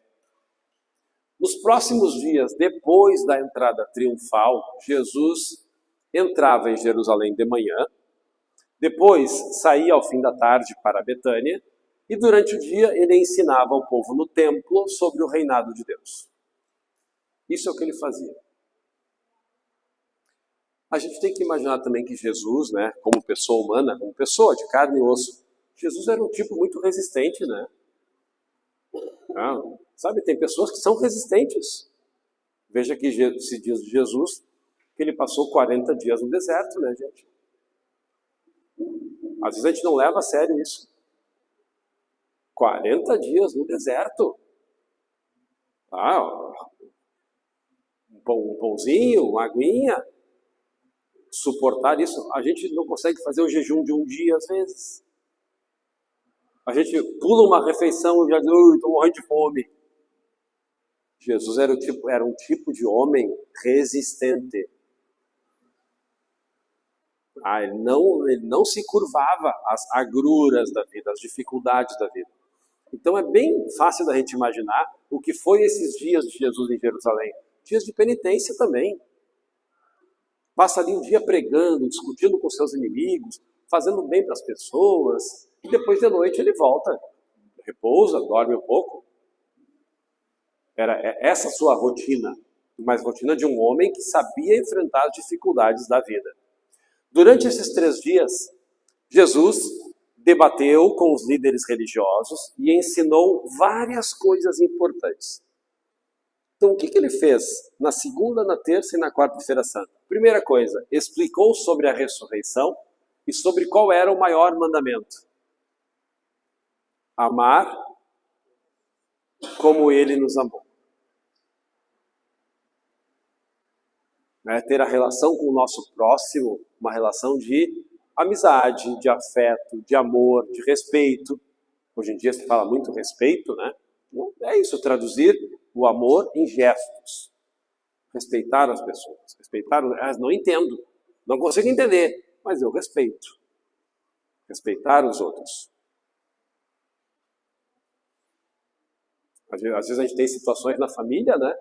Nos próximos dias, depois da entrada triunfal, Jesus entrava em Jerusalém de manhã, depois saía ao fim da tarde para Betânia, e durante o dia ele ensinava ao povo no templo sobre o reinado de Deus. Isso é o que ele fazia. A gente tem que imaginar também que Jesus, né, como pessoa humana, como pessoa de carne e osso, Jesus era um tipo muito resistente, né? Sabe, tem pessoas que são resistentes. Veja que se diz de Jesus que ele passou 40 dias no deserto, né, gente? Às vezes a gente não leva a sério isso. 40 dias no deserto. Um pãozinho, uma aguinha. Suportar isso. A gente não consegue fazer o jejum de um dia, às vezes. A gente pula uma refeição e já diz, estou morrendo de fome. Jesus era um tipo de homem resistente. Ele não se curvava às agruras da vida, às dificuldades da vida. Então é bem fácil da gente imaginar o que foi esses dias de Jesus em Jerusalém. Dias de penitência também. Passa ali um dia pregando, discutindo com seus inimigos, fazendo bem para as pessoas. E depois de noite ele volta, repousa, dorme um pouco. Era essa sua rotina, mas rotina de um homem que sabia enfrentar as dificuldades da vida. Durante esses 3 dias, Jesus debateu com os líderes religiosos e ensinou várias coisas importantes. Então, o que ele fez na segunda, na terça e na quarta-feira santa? Primeira coisa, explicou sobre a ressurreição e sobre qual era o maior mandamento. Amar como ele nos amou. Ter a relação com o nosso próximo, uma relação de amizade, de afeto, de amor, de respeito. Hoje em dia se fala muito respeito, né? É isso, traduzir o amor em gestos. Respeitar as pessoas. Não entendo, não consigo entender, mas eu respeito. Respeitar os outros. Às vezes a gente tem situações na família, né?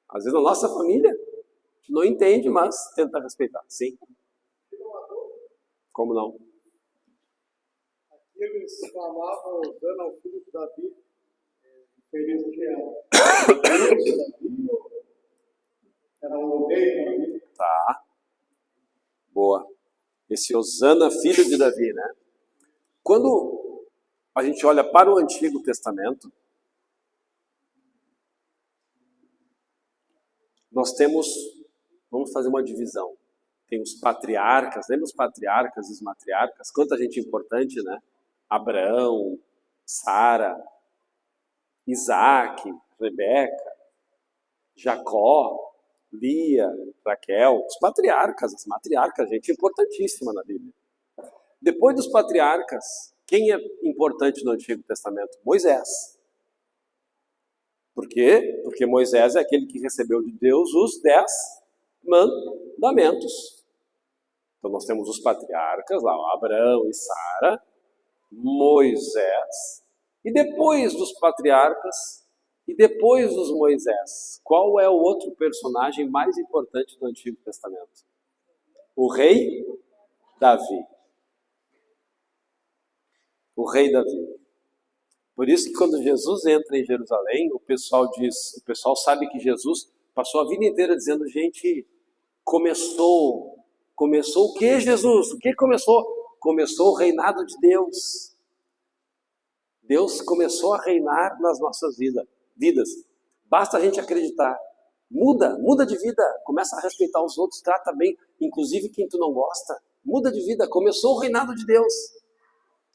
Às vezes na nossa família, a gente não entende, mas tenta respeitar. Sim. Como não? Aqui eles falavam, dando ao filho de Davi, feliz que era. Era um rei Davi. Tá. Boa. Esse Osana, filho de Davi, né? Quando a gente olha para o Antigo Testamento, nós temos, vamos fazer uma divisão. Tem os patriarcas, lembra os patriarcas e os matriarcas? Quanta gente importante, né? Abraão, Sara, Isaac, Rebeca, Jacó, Lia, Raquel, os patriarcas, as matriarcas, gente importantíssima na Bíblia. Depois dos patriarcas, quem é importante no Antigo Testamento? Moisés. Por quê? Porque Moisés é aquele que recebeu de Deus os 10 mandamentos. Então nós temos os patriarcas lá, Abraão e Sara, Moisés, e depois dos patriarcas, e depois dos Moisés, qual é o outro personagem mais importante do Antigo Testamento? O rei Davi. O rei Davi. Por isso que quando Jesus entra em Jerusalém, o pessoal sabe que Jesus passou a vida inteira dizendo, gente, começou o que, Jesus? O que começou? Começou o reinado de Deus. Deus começou a reinar nas nossas vidas. Basta a gente acreditar. Muda de vida, começa a respeitar os outros, trata bem, inclusive quem tu não gosta. Muda de vida, começou o reinado de Deus.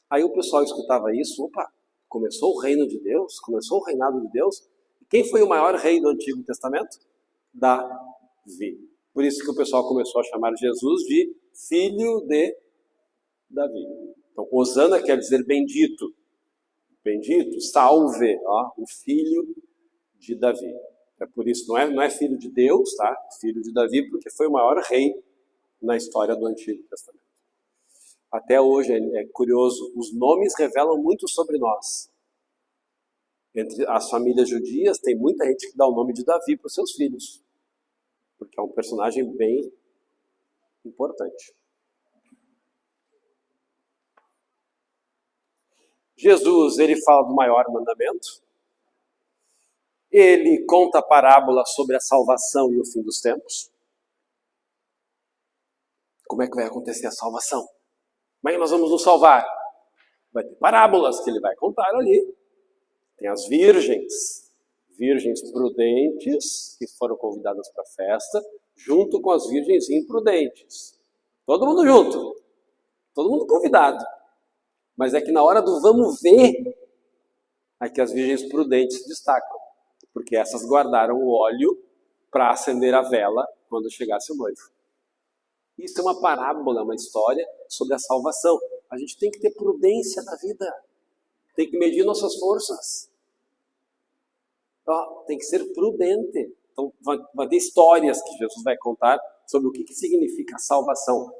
Aí o pessoal escutava isso, opa, começou o reino de Deus, começou o reinado de Deus. Quem foi o maior rei do Antigo Testamento? Davi. Por isso que o pessoal começou a chamar Jesus de filho de Davi. Então, Osana quer dizer bendito. Bendito, salve, ó, o filho de Davi. É por isso, não é filho de Deus, tá? Filho de Davi, porque foi o maior rei na história do Antigo Testamento. Até hoje é curioso, os nomes revelam muito sobre nós. Entre as famílias judias, tem muita gente que dá o nome de Davi para os seus filhos, porque é um personagem bem importante. Jesus, ele fala do maior mandamento, ele conta a parábola sobre a salvação e o fim dos tempos. Como é que vai acontecer a salvação? Como é que nós vamos nos salvar? Vai ter parábolas que ele vai contar ali. Tem as virgens prudentes, que foram convidadas para a festa, junto com as virgens imprudentes. Todo mundo junto, todo mundo convidado. Mas é que na hora do vamos ver, é que as virgens prudentes se destacam, porque essas guardaram o óleo para acender a vela quando chegasse o noivo. Isso é uma parábola, uma história sobre a salvação. A gente tem que ter prudência na vida, tem que medir nossas forças. Tem que ser prudente. Então, vai ter histórias que Jesus vai contar sobre o que significa a salvação.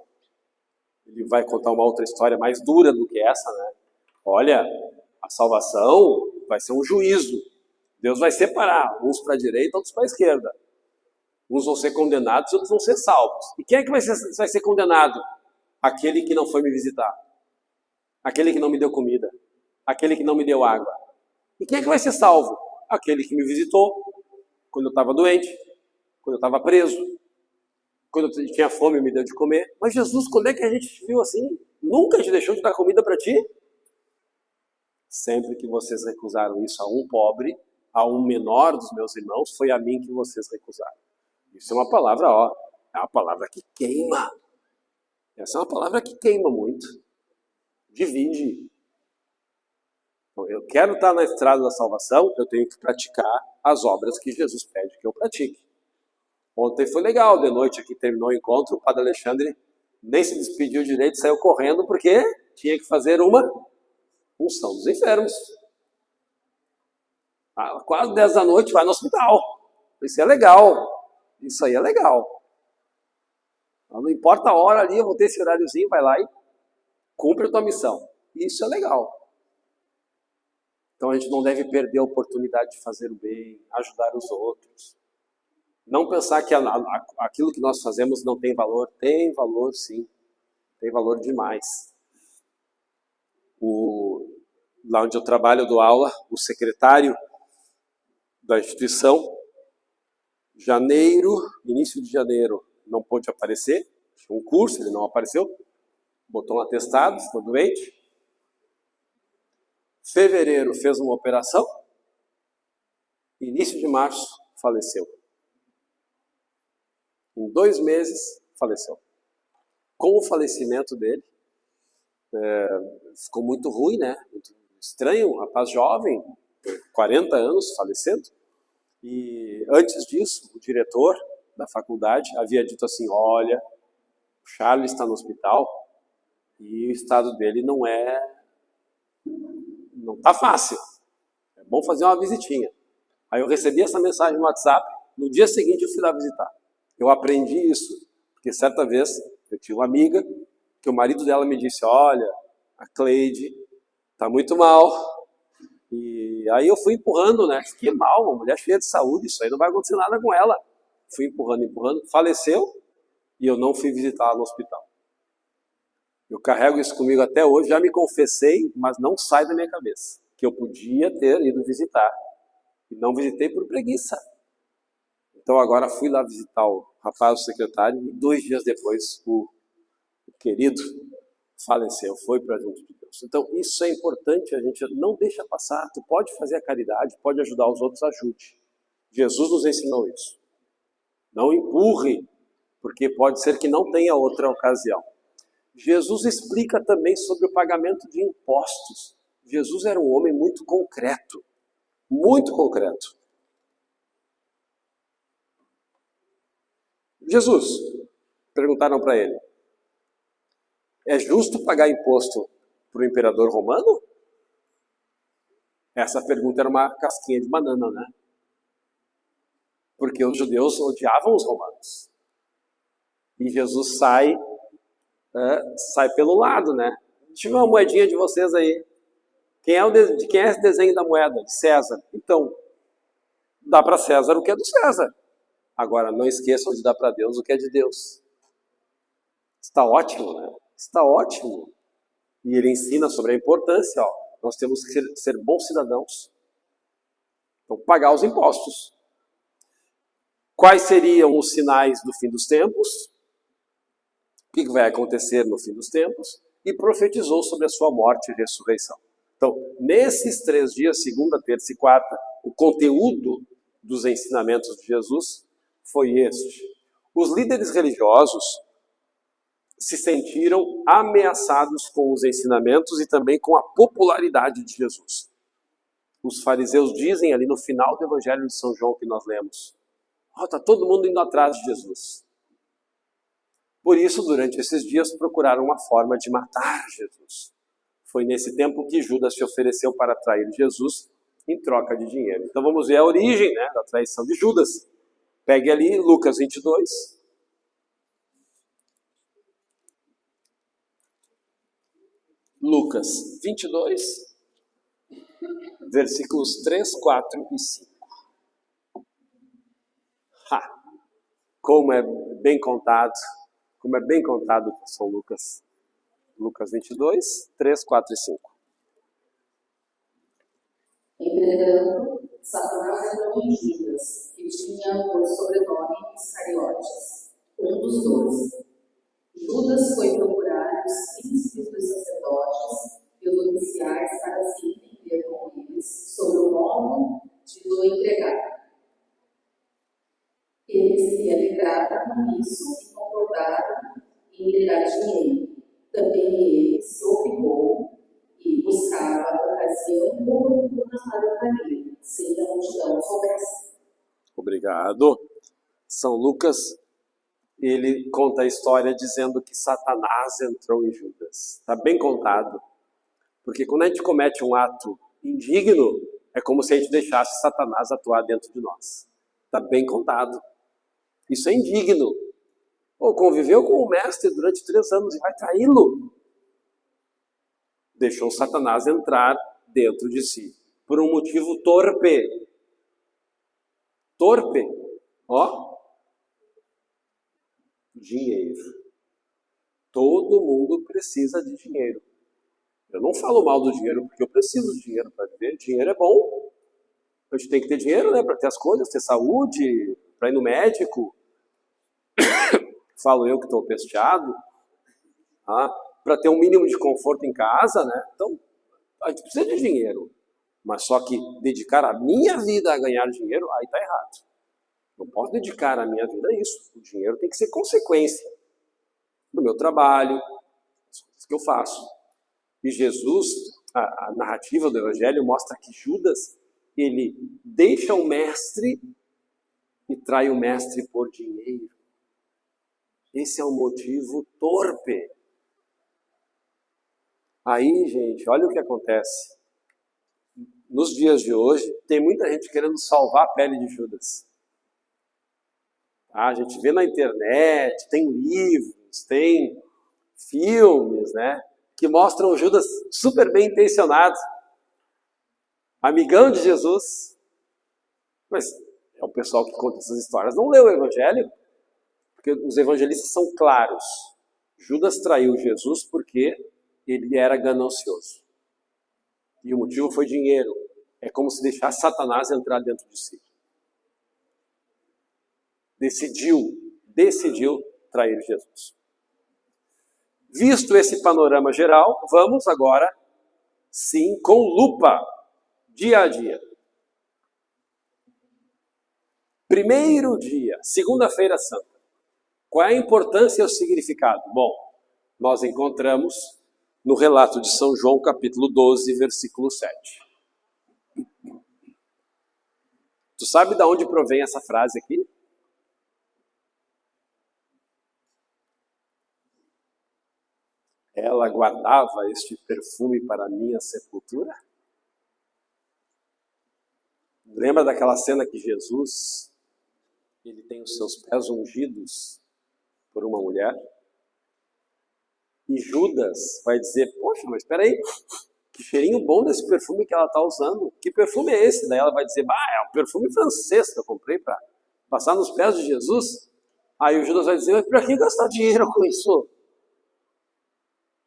Ele vai contar uma outra história mais dura do que essa, né? Olha, a salvação vai ser um juízo. Deus vai separar uns para a direita, outros para a esquerda. Uns vão ser condenados, outros vão ser salvos. E quem é que vai ser condenado? Aquele que não foi me visitar. Aquele que não me deu comida. Aquele que não me deu água. E quem é que vai ser salvo? Aquele que me visitou quando eu estava doente, quando eu estava preso, quando eu tinha fome e me deu de comer. Mas Jesus, quando é que a gente te viu assim? Nunca te deixou de dar comida para ti? Sempre que vocês recusaram isso a um pobre, a um menor dos meus irmãos, foi a mim que vocês recusaram. Isso é uma palavra, é uma palavra que queima. Essa é uma palavra que queima muito. Divide. Então, eu quero estar na estrada da salvação, eu tenho que praticar as obras que Jesus pede que eu pratique. Ontem foi legal, de noite aqui terminou o encontro, o Padre Alexandre nem se despediu direito, saiu correndo porque tinha que fazer uma unção dos enfermos. Quase 10 da noite vai no hospital. Isso é legal. Isso aí é legal. Não importa a hora ali, eu vou ter esse horáriozinho, vai lá e cumpre a tua missão. Isso é legal. Então a gente não deve perder a oportunidade de fazer o bem, ajudar os outros. Não pensar que aquilo que nós fazemos não tem valor. Tem valor, sim. Tem valor demais. Lá onde eu trabalho, eu dou aula, o secretário da instituição, início de janeiro, não pôde aparecer. Tinha um curso, ele não apareceu. Botou um atestado, ficou doente. Fevereiro fez uma operação. Início de março, faleceu. Em 2 meses, faleceu. Com o falecimento dele, ficou muito ruim, né? Muito estranho, um rapaz jovem, 40 anos, falecendo. E antes disso, o diretor da faculdade havia dito assim, olha, o Charles está no hospital e o estado dele não está fácil. É bom fazer uma visitinha. Aí eu recebi essa mensagem no WhatsApp, no dia seguinte eu fui lá visitar. Eu aprendi isso, porque certa vez eu tinha uma amiga, que o marido dela me disse, olha, a Cleide está muito mal. E aí eu fui empurrando, né? Que mal, uma mulher cheia de saúde, isso aí não vai acontecer nada com ela. Fui empurrando, faleceu e eu não fui visitá-la no hospital. Eu carrego isso comigo até hoje, já me confessei, mas não sai da minha cabeça, que eu podia ter ido visitar e não visitei por preguiça. Então agora fui lá visitar o rapaz, o secretário, e 2 dias depois o querido faleceu, foi para junto de Deus. Então isso é importante, a gente não deixa passar. Tu pode fazer a caridade, pode ajudar os outros, ajude. Jesus nos ensinou isso. Não empurre, porque pode ser que não tenha outra ocasião. Jesus explica também sobre o pagamento de impostos. Jesus era um homem muito concreto. Muito concreto. Jesus, perguntaram para ele, é justo pagar imposto para o imperador romano? Essa pergunta era uma casquinha de banana, né? Porque os judeus odiavam os romanos. E Jesus sai pelo lado, né? Deixa eu ver uma moedinha de vocês aí. De quem é esse desenho da moeda? De César. Então, dá para César o que é do César. Agora, não esqueçam de dar para Deus o que é de Deus. Está ótimo, né? Está ótimo. E ele ensina sobre a importância, nós temos que ser bons cidadãos. Então, pagar os impostos. Quais seriam os sinais do fim dos tempos? O que vai acontecer no fim dos tempos? E profetizou sobre a sua morte e ressurreição. Então, nesses 3 dias, segunda, terça e quarta, o conteúdo dos ensinamentos de Jesus foi este. Os líderes religiosos se sentiram ameaçados com os ensinamentos e também com a popularidade de Jesus. Os fariseus dizem ali no final do Evangelho de São João que nós lemos, está todo mundo indo atrás de Jesus. Por isso, durante esses dias, procuraram uma forma de matar Jesus. Foi nesse tempo que Judas se ofereceu para trair Jesus em troca de dinheiro. Então vamos ver a origem, né, da traição de Judas. Pegue ali Lucas 22. Lucas 22, versículos 3, 4 e 5. Como é bem contado São Lucas. Lucas 22, 3, 4 e 5. Entretanto, Satanás entrou em Judas, que tinha por sobrenome Iscariotes, um dos 12. Judas foi procurar os príncipes dos sacerdotes e os oficiais para se entender com eles sobre o modo de o entregar. Eles se alegraram com isso e concordaram em lhe dar dinheiro. Também ele se obrigou e buscava a ocasião oportuna para trair, sem que a multidão soubesse. Obrigado. São Lucas, ele conta a história dizendo que Satanás entrou em Judas. Está bem contado. Porque quando a gente comete um ato indigno, é como se a gente deixasse Satanás atuar dentro de nós. Está bem contado. Isso é indigno. Conviveu com o mestre durante 3 anos e vai traí-lo. Deixou Satanás entrar dentro de si. por um motivo torpe. Torpe, ó, dinheiro. Todo mundo precisa de dinheiro. Eu não falo mal do dinheiro porque eu preciso de dinheiro para viver. Dinheiro é bom. A gente tem que ter dinheiro, né, para ter as coisas, ter saúde, para ir no médico. Falo eu que estou pesteado. Tá? Para ter um mínimo de conforto em casa, né? Então, a gente precisa de dinheiro. Mas só que dedicar a minha vida a ganhar dinheiro, aí está errado. Não posso dedicar a minha vida a isso. O dinheiro tem que ser consequência do meu trabalho, das coisas que eu faço. E Jesus, a narrativa do Evangelho mostra que Judas, ele deixa o mestre e trai o mestre por dinheiro. Esse é um motivo torpe. Aí, gente, olha o que acontece. Nos dias de hoje, tem muita gente querendo salvar a pele de Judas. A gente vê na internet, tem livros, tem filmes, né, que mostram o Judas super bem intencionado, amigão de Jesus. Mas é o pessoal que conta essas histórias não leu o Evangelho, porque os evangelistas são claros. Judas traiu Jesus porque ele era ganancioso. E o motivo foi dinheiro. É como se deixasse Satanás entrar dentro de si. Decidiu trair Jesus. Visto esse panorama geral, vamos agora, sim, com lupa, dia a dia. Primeiro dia, segunda-feira santa. Qual é a importância e o significado? Bom, nós encontramos no relato de São João, capítulo 12, versículo 7. Tu sabe de onde provém essa frase aqui? Ela guardava este perfume para a minha sepultura? Lembra daquela cena que Jesus, ele tem os seus pés ungidos por uma mulher? E Judas vai dizer, poxa, mas espera aí, que cheirinho bom desse perfume que ela está usando. Que perfume é esse? Daí ela vai dizer, é um perfume francês que eu comprei para passar nos pés de Jesus. Aí o Judas vai dizer, mas para que gastar dinheiro com isso?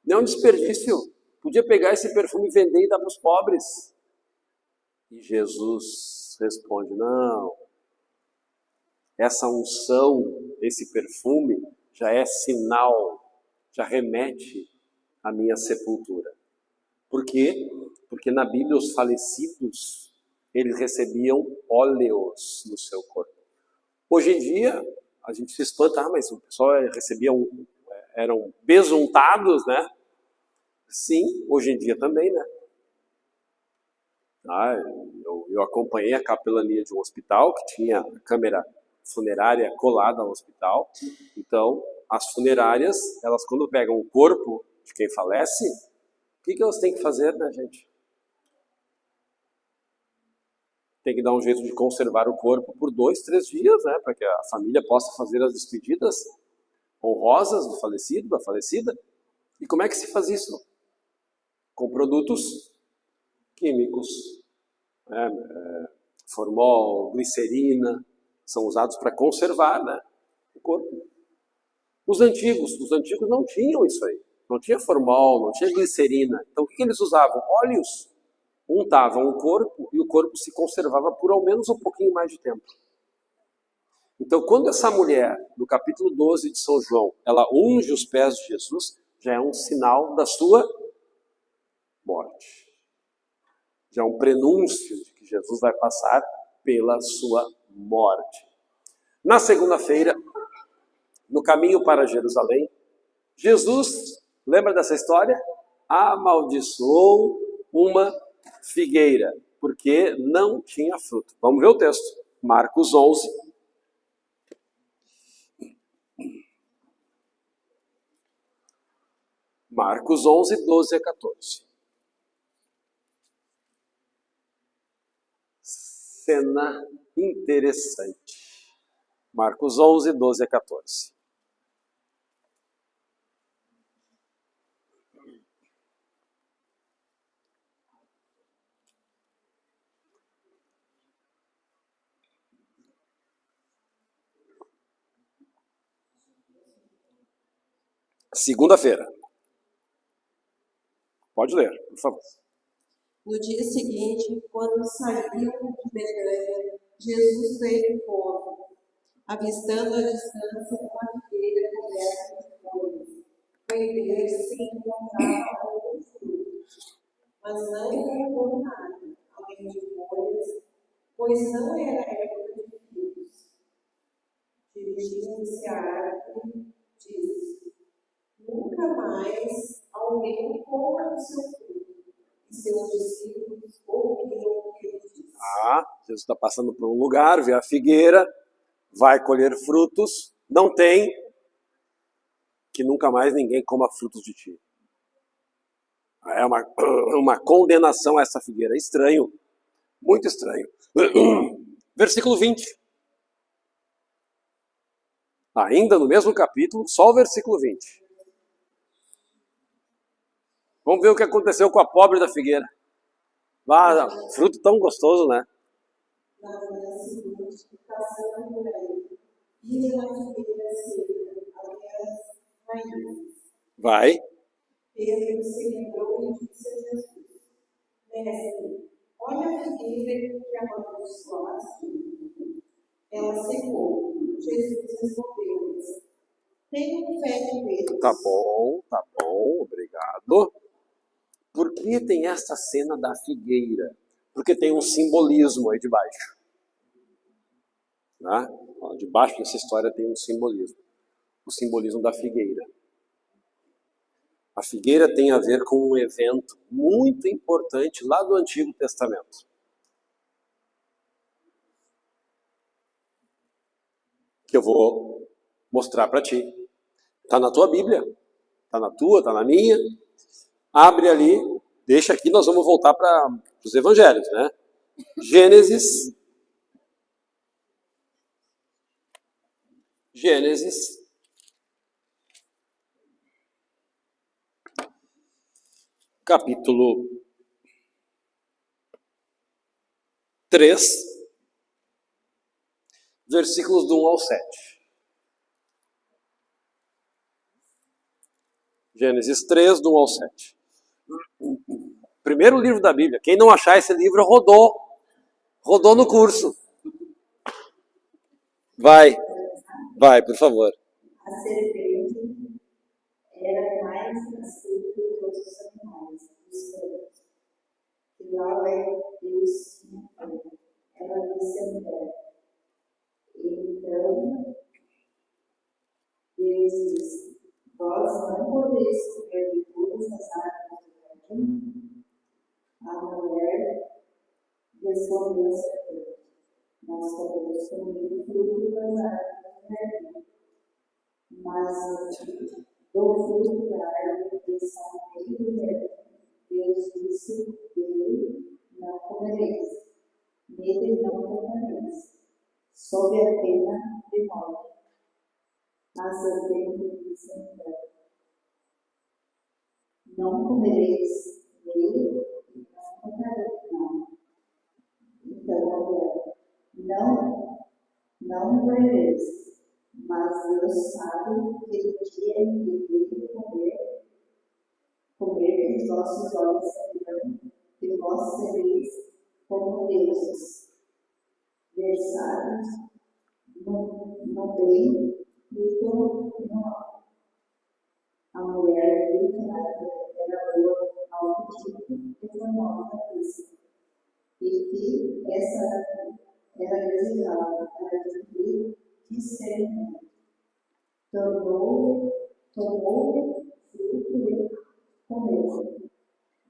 Não é um desperdício. Podia pegar esse perfume e vender e dar para os pobres. E Jesus responde, não. Essa unção, esse perfume, já é sinal, já remete à minha sepultura. Por quê? Porque na Bíblia os falecidos, eles recebiam óleos no seu corpo. Hoje em dia, a gente se espanta, mas o pessoal eram besuntados, né? Sim, hoje em dia também, né? Eu acompanhei a capelania de um hospital que tinha a câmera funerária colada ao hospital. Então, as funerárias, elas quando pegam o corpo de quem falece, o que elas têm que fazer, né, gente? Tem que dar um jeito de conservar o corpo por 2, 3 dias, né? Para que a família possa fazer as despedidas honrosas do falecido, da falecida. E como é que se faz isso? Com produtos químicos, formol, glicerina, são usados para conservar, né, o corpo. Os antigos não tinham isso aí. Não tinha formol, não tinha glicerina. Então o que eles usavam? Óleos. Untavam o corpo e o corpo se conservava por ao menos um pouquinho mais de tempo. Então quando essa mulher, no capítulo 12 de São João, ela unge os pés de Jesus, já é um sinal da sua morte. Já é um prenúncio de que Jesus vai passar pela sua morte. Na segunda-feira, no caminho para Jerusalém, Jesus, lembra dessa história? Amaldiçoou uma figueira, porque não tinha fruto. Vamos ver o texto. Marcos 11. Marcos 11, 12 a 14. Cena interessante. Marcos 11, 12 a 14. Segunda-feira. Pode ler, por favor. No dia seguinte, quando saíram de Betânia, Jesus teve fome. Avistando à distância uma figueira coberta de folhas, foi ver se encontrava algum fruto. Mas não encontrou nada, além de folhas, pois não era época de figos. Dirigindo-se à árvore, disse: Nunca mais alguém coma do seu fruto. E seus discípulos ouviram o que ele disse. Jesus está passando por um lugar, vê a figueira, vai colher frutos, não tem, que nunca mais ninguém coma frutos de ti. É uma condenação a essa figueira. Estranho, muito estranho. Versículo 20. Ainda no mesmo capítulo, só o versículo 20. Vamos ver o que aconteceu com a pobre da figueira. Fruto tão gostoso, né? Na manhã seguinte, passando por aí, viram a figueira seca, até as raízes. Vai. Pedro se lembrou e disse a Jesus: Mestre, olha a figueira que amaldiçoaste. Ela secou. Jesus respondeu-lhes: Tenham fé em Deus. Tá bom, obrigado. Por que tem essa cena da figueira? Porque tem um simbolismo aí debaixo. Né? Debaixo dessa história tem um simbolismo. O simbolismo da figueira. A figueira tem a ver com um evento muito importante lá do Antigo Testamento. Que eu vou mostrar para ti. Está na tua Bíblia. Está na tua, está na minha. Abre ali, deixa aqui, nós vamos voltar para os evangelhos, né? Gênesis, capítulo 3, versículos do 1 ao 7. Gênesis 3, do 1 ao 7. Primeiro livro da Bíblia. Quem não achar esse livro, rodou no curso. Vai, por favor. A serpente era mais astuta que todos os animais dos campos. E lá vai Deus, ela disse à mulher. Então, Deus disse: Vós não podeis comer de todas as árvores do jardim? A mulher respondeu à serpente: Nós podemos comer do fruto das árvores do jardim, mas do fruto da árvore que está no meio do jardim, Deus disse: Dele não comereis, nele não tocareis, sob a pena de morte. A serpente disse então: Não comereis dele e não tocareis, não. Então a mulher: Não morrereis, mas Deus sabe que no dia em que dele comer, os vossos olhos saberão que vós sereis como deuses, versados no bem e no mal. A mulher viu que a árvore era boa ao apetite e formosa à vista, e que essa árvore era desejável para adquirir discernimento. Tomou-lhe fruto e comeu.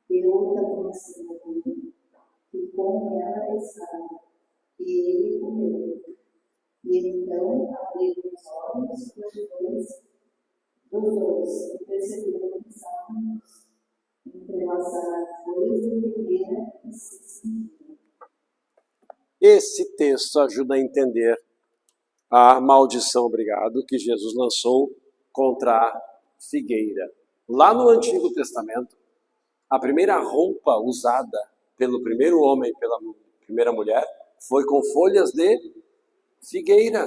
Deu também a seu filho, e com ela estava, e ele comeu. E então abriram os olhos dos dois e perceberam que estavam entrelaçadas folhas de figueira e se sentiam. Esse texto ajuda a entender a maldição, obrigado, que Jesus lançou contra a figueira. Lá no Antigo Testamento, a primeira roupa usada pelo primeiro homem e pela primeira mulher foi com folhas de figueira,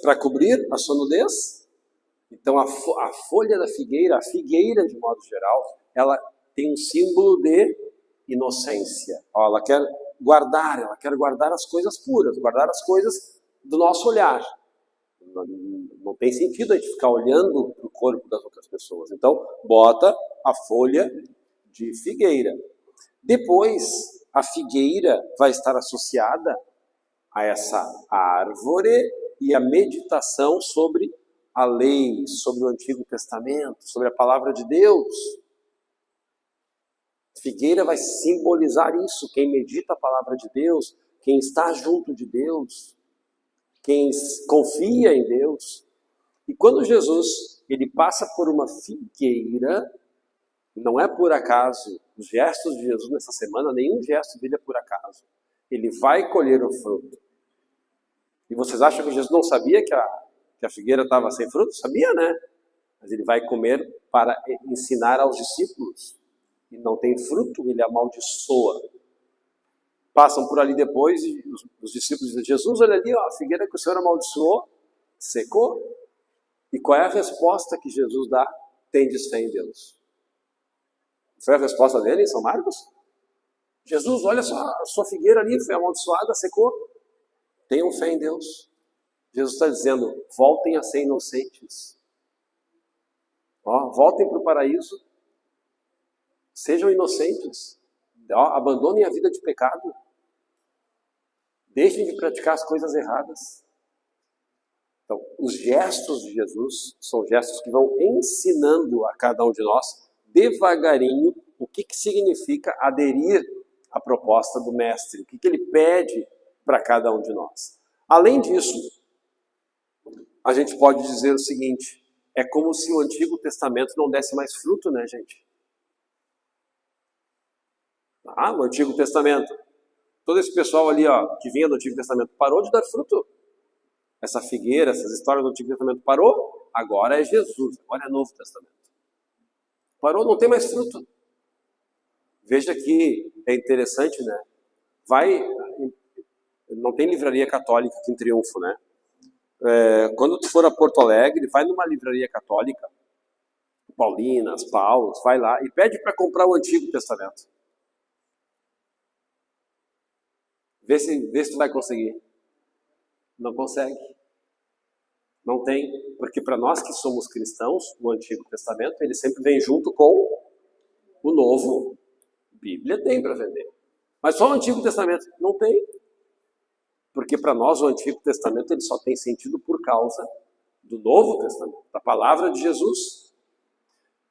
para cobrir a sua nudez Então, a folha da figueira, a figueira, de modo geral, ela tem um símbolo de inocência. Ó, ela quer guardar as coisas puras, guardar as coisas do nosso olhar. Não tem sentido a gente ficar olhando para o corpo das outras pessoas. Então, bota a folha de figueira. Depois, a figueira vai estar associada a essa árvore e a meditação sobre a lei, sobre o Antigo Testamento, sobre a palavra de Deus. Figueira vai simbolizar isso, quem medita a palavra de Deus, quem está junto de Deus, quem confia em Deus. E quando Jesus ele passa por uma figueira, não é por acaso, os gestos de Jesus nessa semana, nenhum gesto dele é por acaso. Ele vai colher o fruto. E vocês acham que Jesus não sabia que a figueira estava sem fruto? Sabia, né? Mas ele vai comer para ensinar aos discípulos. E não tem fruto, ele amaldiçoa. Passam por ali depois e os discípulos dizem, Jesus, olha ali, ó, a figueira que o Senhor amaldiçoou, secou. E qual é a resposta que Jesus dá? Tendes fé em Deus. Foi a resposta dele em São Marcos? Jesus, olha só, a sua figueira ali foi amaldiçoada, secou. Tenham fé em Deus. Jesus está dizendo, voltem a ser inocentes. Ó, voltem para o paraíso. Sejam inocentes. Ó, abandonem a vida de pecado. Deixem de praticar as coisas erradas. Então, os gestos de Jesus são gestos que vão ensinando a cada um de nós, devagarinho, o que significa aderir à proposta do Mestre, o que ele pede para cada um de nós. Além disso, a gente pode dizer o seguinte, é como se o Antigo Testamento não desse mais fruto, né, gente? O Antigo Testamento, todo esse pessoal ali, ó, que vinha do Antigo Testamento, parou de dar fruto. Essa figueira, essas histórias do Antigo Testamento parou, agora é Jesus, agora é Novo Testamento. Parou, não tem mais fruto. Veja que é interessante, né? Não tem livraria católica aqui em Triunfo, né? Quando tu for a Porto Alegre, vai numa livraria católica, Paulinas, Paulos, vai lá e pede para comprar o Antigo Testamento. Vê se tu vai conseguir. Não consegue. Não tem. Porque para nós que somos cristãos, o Antigo Testamento, ele sempre vem junto com o Novo. Bíblia tem para vender. Mas só o Antigo Testamento não tem. Porque para nós o Antigo Testamento ele só tem sentido por causa do Novo Testamento, da palavra de Jesus.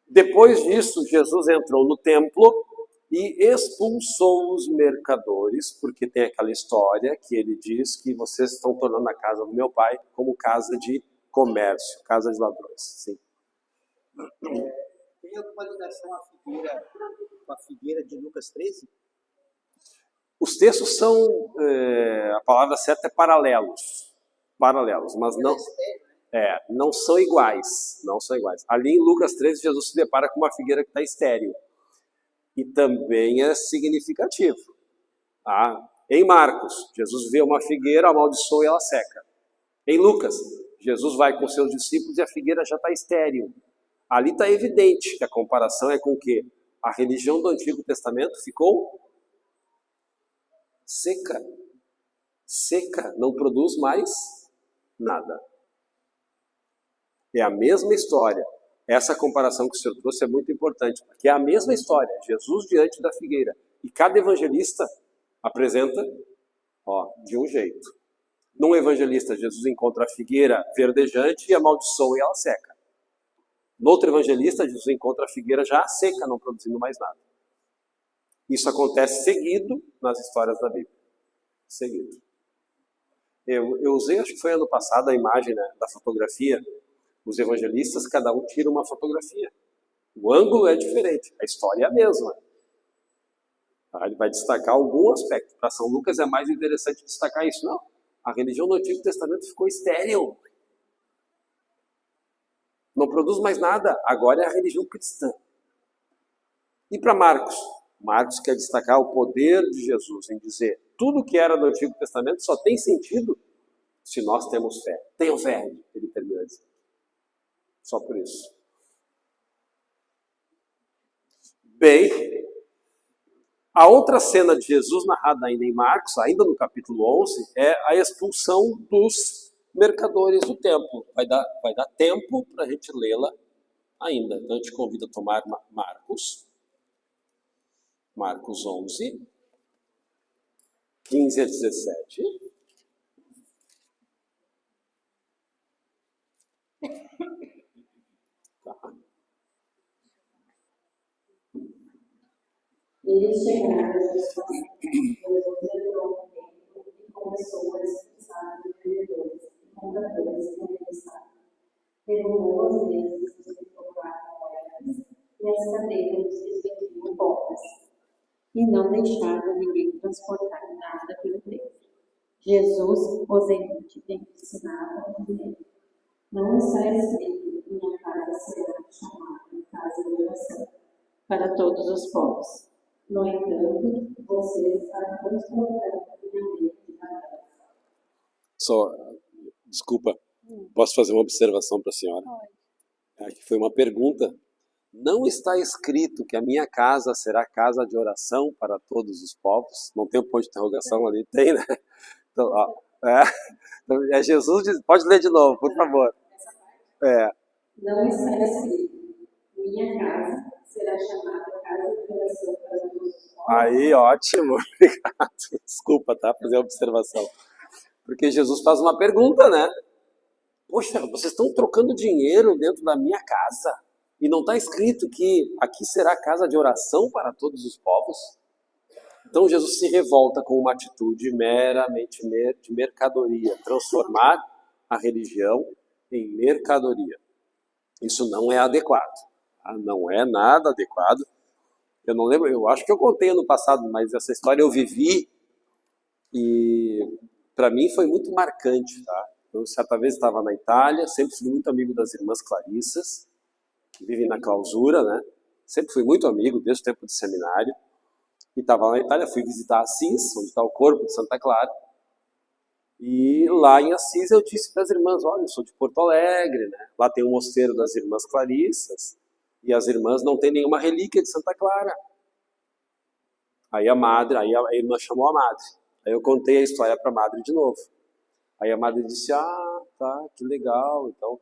Depois disso, Jesus entrou no templo e expulsou os mercadores, porque tem aquela história que ele diz que vocês estão tornando a casa do meu pai como casa de comércio, casa de ladrões. Sim. Tem alguma ligação com a figueira de Lucas 13? Os textos são, a palavra certa é paralelos, mas não são iguais, Ali em Lucas 13, Jesus se depara com uma figueira que está estéril. E também é significativo. Tá? Em Marcos, Jesus vê uma figueira, amaldiçoa e ela seca. Em Lucas, Jesus vai com seus discípulos e a figueira já está estéril. Ali está evidente que a comparação é com que a religião do Antigo Testamento ficou seca. Seca, não produz mais nada. É a mesma história. Essa comparação que o senhor trouxe é muito importante, porque é a mesma história, Jesus diante da figueira. E cada evangelista apresenta de um jeito. Num evangelista, Jesus encontra a figueira verdejante e amaldiçoa e ela seca. No outro evangelista, Jesus encontra a figueira já seca, não produzindo mais nada. Isso acontece seguido nas histórias da Bíblia. Seguido. Eu usei, acho que foi ano passado, a imagem, né, da fotografia. Os evangelistas, cada um tira uma fotografia. O ângulo é diferente, a história é a mesma. Ele vai destacar algum aspecto. Para São Lucas é mais interessante destacar isso. Não, a religião do Antigo Testamento ficou estéril. Não produz mais nada, agora é a religião cristã. E para Marcos? Marcos quer destacar o poder de Jesus em dizer tudo que era do Antigo Testamento só tem sentido se nós temos fé. Tenham fé, ele termina dizendo. Só por isso. Bem, a outra cena de Jesus narrada ainda em Marcos, ainda no capítulo 11, é a expulsão dos mercadores do templo. Vai dar tempo para a gente lê-la ainda. Então eu te convido a tomar Marcos 11, 15 a 17. Tá. Eles chegaram a Jerusalém. Jesus entrou no templo e começou a expulsar os vendedores e compradores que ali estavam. Derrubou as mesas dos que trocavam moedas e as cadeiras dos que vendiam bolas, e não deixava ninguém transportar nada pelo templo. Jesus ensinava dizendo: não está escrito, minha casa será chamada casa de oração para todos os povos. No entanto, vocês estão transportando minha mente de Babel. Desculpa, posso fazer uma observação para a senhora? Aqui foi uma pergunta. Não está escrito que a minha casa será casa de oração para todos os povos? Não tem um ponto de interrogação ali? Tem, né? Então, então, Jesus diz, pode ler de novo, por favor. Não está escrito, minha casa será chamada casa de oração para todos os povos. Aí, ótimo, obrigado. Desculpa, tá? Fazer a observação. Porque Jesus faz uma pergunta, né? Poxa, vocês estão trocando dinheiro dentro da minha casa e não está escrito que aqui será casa de oração para todos os povos? Então Jesus se revolta com uma atitude meramente de mercadoria, transformar a religião em mercadoria. Isso não é adequado, não é nada adequado. Eu não lembro, eu acho que eu contei ano passado, mas essa história eu vivi e para mim foi muito marcante, tá? Eu certa vez estava na Itália, sempre fui muito amigo das irmãs Clarissas, que vivem na clausura, né? Sempre fui muito amigo, desde o tempo de seminário. E estava lá na Itália, fui visitar Assis, onde está o corpo de Santa Clara. E lá em Assis eu disse para as irmãs, olha, eu sou de Porto Alegre, né? Lá tem um mosteiro das irmãs Clarissas, e as irmãs não têm nenhuma relíquia de Santa Clara. Aí a irmã chamou a madre. Aí eu contei a história para a madre de novo. Aí a madre disse, tá, que legal, então,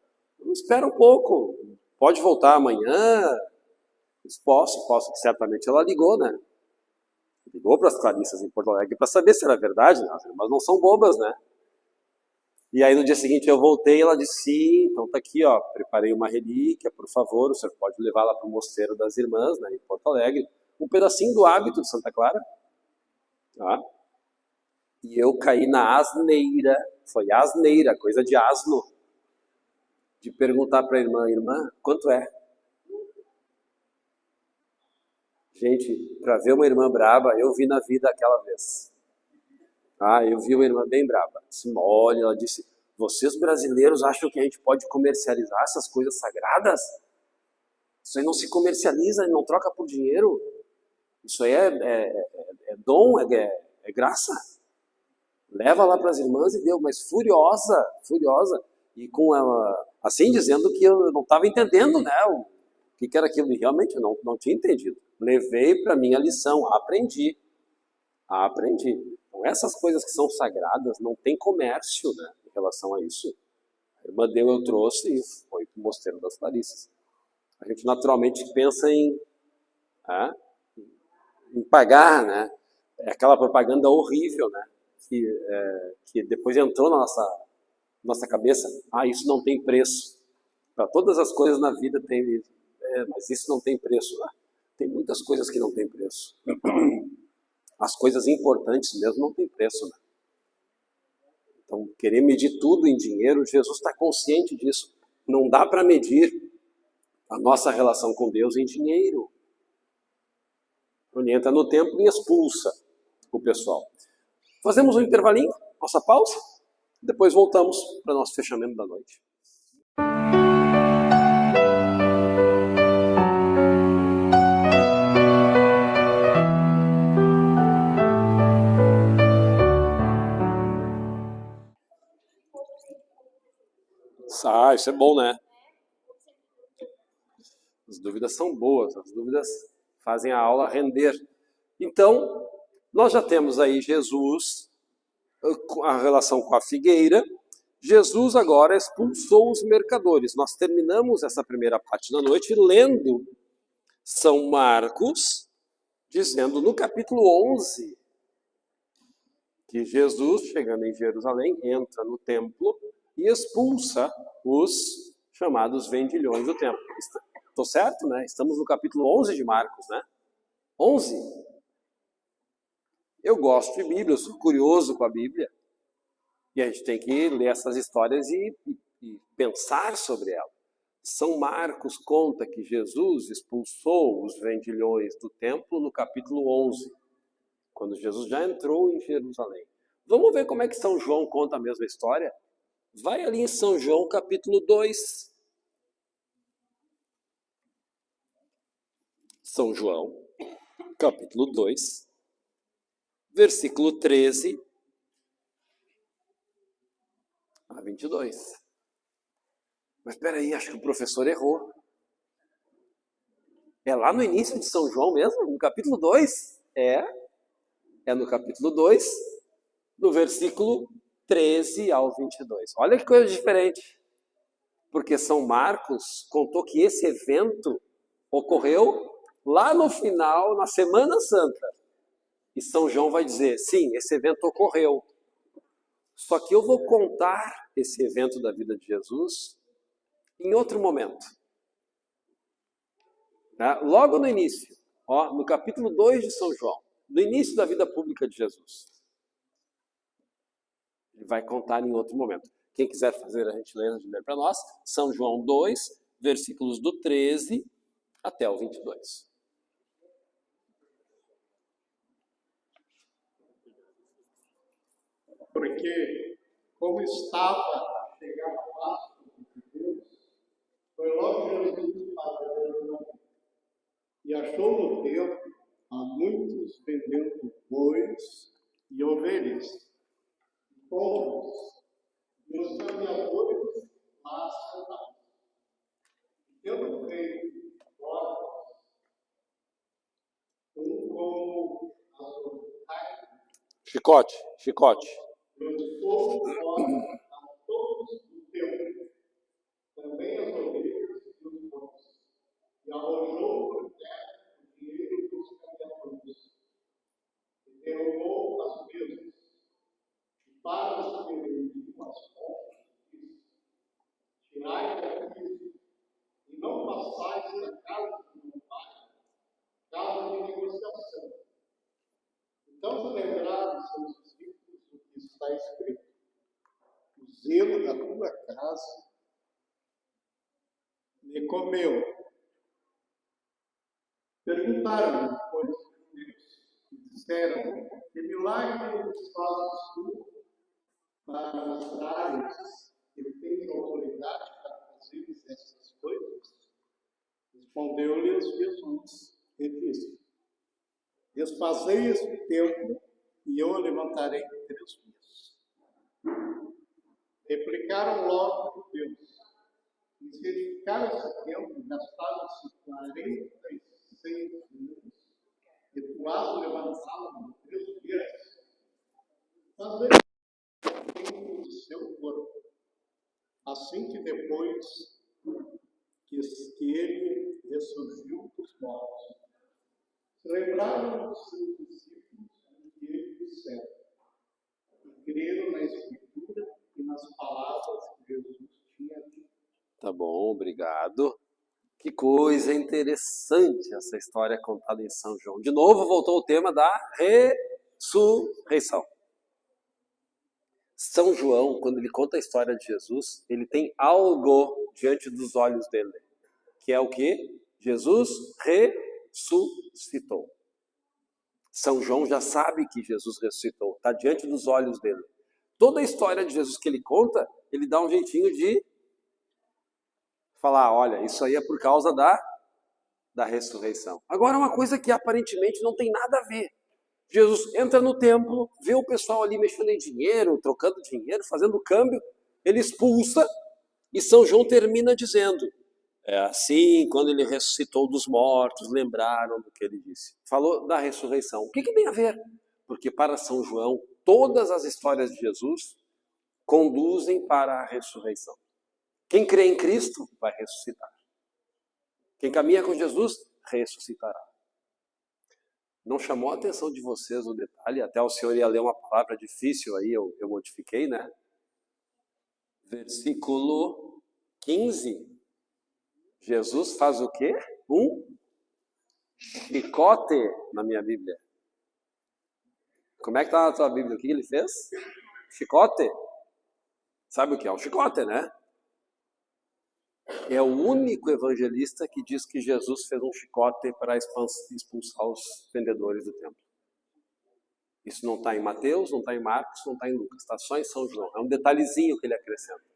espera um pouco, pode voltar amanhã? Eu disse, posso, certamente ela ligou, né? Ligou para as Clarissas em Porto Alegre para saber se era verdade, né? As irmãs não são bobas, né? E aí no dia seguinte eu voltei e ela disse, sim, então tá aqui, ó, preparei uma relíquia, por favor, o senhor pode levar lá para o mosteiro das irmãs, né, em Porto Alegre, um pedacinho do hábito de Santa Clara. Tá? E eu caí na asneira, foi asneira, coisa de asno, de perguntar para a irmã, quanto é? Gente, para ver uma irmã braba, eu vi na vida aquela vez. Eu vi uma irmã bem braba. Olha, ela disse, vocês brasileiros acham que a gente pode comercializar essas coisas sagradas? Isso aí não se comercializa, não troca por dinheiro. Isso aí é dom, é graça. Leva lá para as irmãs e deu, mas furiosa. E com ela, assim, dizendo que eu não estava entendendo, né? O que era aquilo. E realmente eu não tinha entendido. Levei para mim a lição, aprendi. Então essas coisas que são sagradas não tem comércio, né, em relação a isso. A irmã deu, eu trouxe e foi para o Mosteiro das Clarissas. A gente naturalmente pensa em pagar, né? É aquela propaganda horrível, né? Que depois entrou na nossa cabeça. Isso não tem preço. Para todas as coisas na vida tem, mas isso não tem preço. Tem muitas coisas que não tem preço. As coisas importantes mesmo não tem preço, né? Então, querer medir tudo em dinheiro, Jesus está consciente disso. Não dá para medir a nossa relação com Deus em dinheiro. Ele entra no templo e expulsa o pessoal. Fazemos um intervalinho, nossa pausa, depois voltamos para o nosso fechamento da noite. Isso é bom, né? As dúvidas são boas, as dúvidas fazem a aula render. Então, nós já temos aí Jesus, a relação com a figueira. Jesus agora expulsou os mercadores. Nós terminamos essa primeira parte da noite lendo São Marcos, dizendo no capítulo 11, que Jesus, chegando em Jerusalém, entra no templo e expulsa os chamados vendilhões do templo. Estou certo, né? Estamos no capítulo 11 de Marcos, né? 11. Eu gosto de Bíblia, eu sou curioso com a Bíblia. E a gente tem que ler essas histórias e pensar sobre elas. São Marcos conta que Jesus expulsou os vendilhões do templo no capítulo 11, quando Jesus já entrou em Jerusalém. Vamos ver como é que São João conta a mesma história? Vai ali em São João, capítulo 2. São João, capítulo 2, versículo 13 a 22. Mas espera aí, acho que o professor errou. É lá no início de São João mesmo? No capítulo 2? É no capítulo 2, do versículo 13 ao 22. Olha que coisa diferente. Porque São Marcos contou que esse evento ocorreu lá no final, na Semana Santa. E São João vai dizer, sim, esse evento ocorreu. Só que eu vou contar esse evento da vida de Jesus em outro momento. Logo no início, no capítulo 2 de São João, no início da vida pública de Jesus. Ele vai contar em outro momento. Quem quiser fazer a gentileza de ler para nós, São João 2, versículos do 13 até o 22. Porque, como estava a chegar a Páscoa de Deus, foi logo Jesus para Jerusalém. E achou no templo a muitos vendendo bois e ovelhas, e pombos, e os caminhadores lá sentados. Tendo feito portas, como as ovelhas, Chicote. lançou fora a todos do templo, também as ovelhas e os bois, e arrojou por terra o dinheiro dos caminhadores, e derrubou as mesas, e para os que vendiam as compras, disse: tirai daqui, e não passais da casa do meu pai, casa de negociação. Então se lembraram seus discípulos do que está escrito: o zelo da tua casa me comeu. Perguntaram-lhe, pois, judeus, e disseram: que milagres fazes tu para mostrares que tens autoridade para fazeres essas coisas? Respondeu-lhes Jesus e disse: desfazei este templo e eu o levantarei em 3 dias. Replicaram logo os judeus: e se edificar esse templo, gastaram-se 46 anos, e tu has levantá-lo em 3 dias. Fazei o templo de seu corpo, assim que depois que ele ressurgiu dos mortos. Se lembraram dos seus discípulos do que ele dissera, e creram na Escritura e nas palavras que Jesus tinha dito. Tá bom, obrigado. Que coisa interessante essa história contada em São João. De novo voltou o tema da ressurreição. São João, quando ele conta a história de Jesus, ele tem algo diante dos olhos dele, que é o quê? Jesus ressuscitou. São João já sabe que Jesus ressuscitou, está diante dos olhos dele. Toda a história de Jesus que ele conta, ele dá um jeitinho de falar, olha, isso aí é por causa da ressurreição. Agora, uma coisa que aparentemente não tem nada a ver. Jesus entra no templo, vê o pessoal ali mexendo em dinheiro, trocando dinheiro, fazendo câmbio, ele expulsa, e São João termina dizendo, É assim, quando ele ressuscitou dos mortos, lembraram do que ele disse. Falou da ressurreição. O que tem a ver? Porque para São João, todas as histórias de Jesus conduzem para a ressurreição. Quem crê em Cristo vai ressuscitar. Quem caminha com Jesus, ressuscitará. Não chamou a atenção de vocês o detalhe? Até o senhor ia ler uma palavra difícil aí, eu modifiquei, né? Versículo 15. Jesus faz o quê? Um chicote na minha Bíblia. Como é que está na tua Bíblia? O que ele fez? Chicote. Sabe o que é um chicote, né? É o único evangelista que diz que Jesus fez um chicote para expulsar os vendedores do templo. Isso não está em Mateus, não está em Marcos, não está em Lucas, está só em São João. É um detalhezinho que ele acrescenta.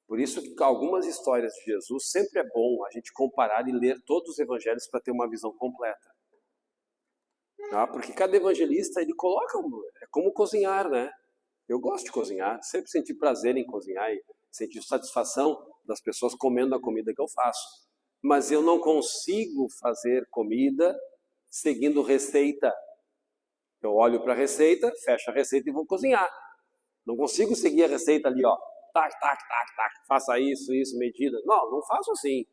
Por isso que algumas histórias de Jesus sempre é bom a gente comparar e ler todos os evangelhos para ter uma visão completa. Tá? Porque cada evangelista ele coloca, é como cozinhar, né? Eu gosto de cozinhar, sempre senti prazer em cozinhar e sentir satisfação das pessoas comendo a comida que eu faço. Mas eu não consigo fazer comida seguindo receita. Eu olho para a receita, fecho a receita e vou cozinhar. Não consigo seguir a receita ali, ó. Tac, tac, tac, tac. Faça isso, medida. Não faço assim.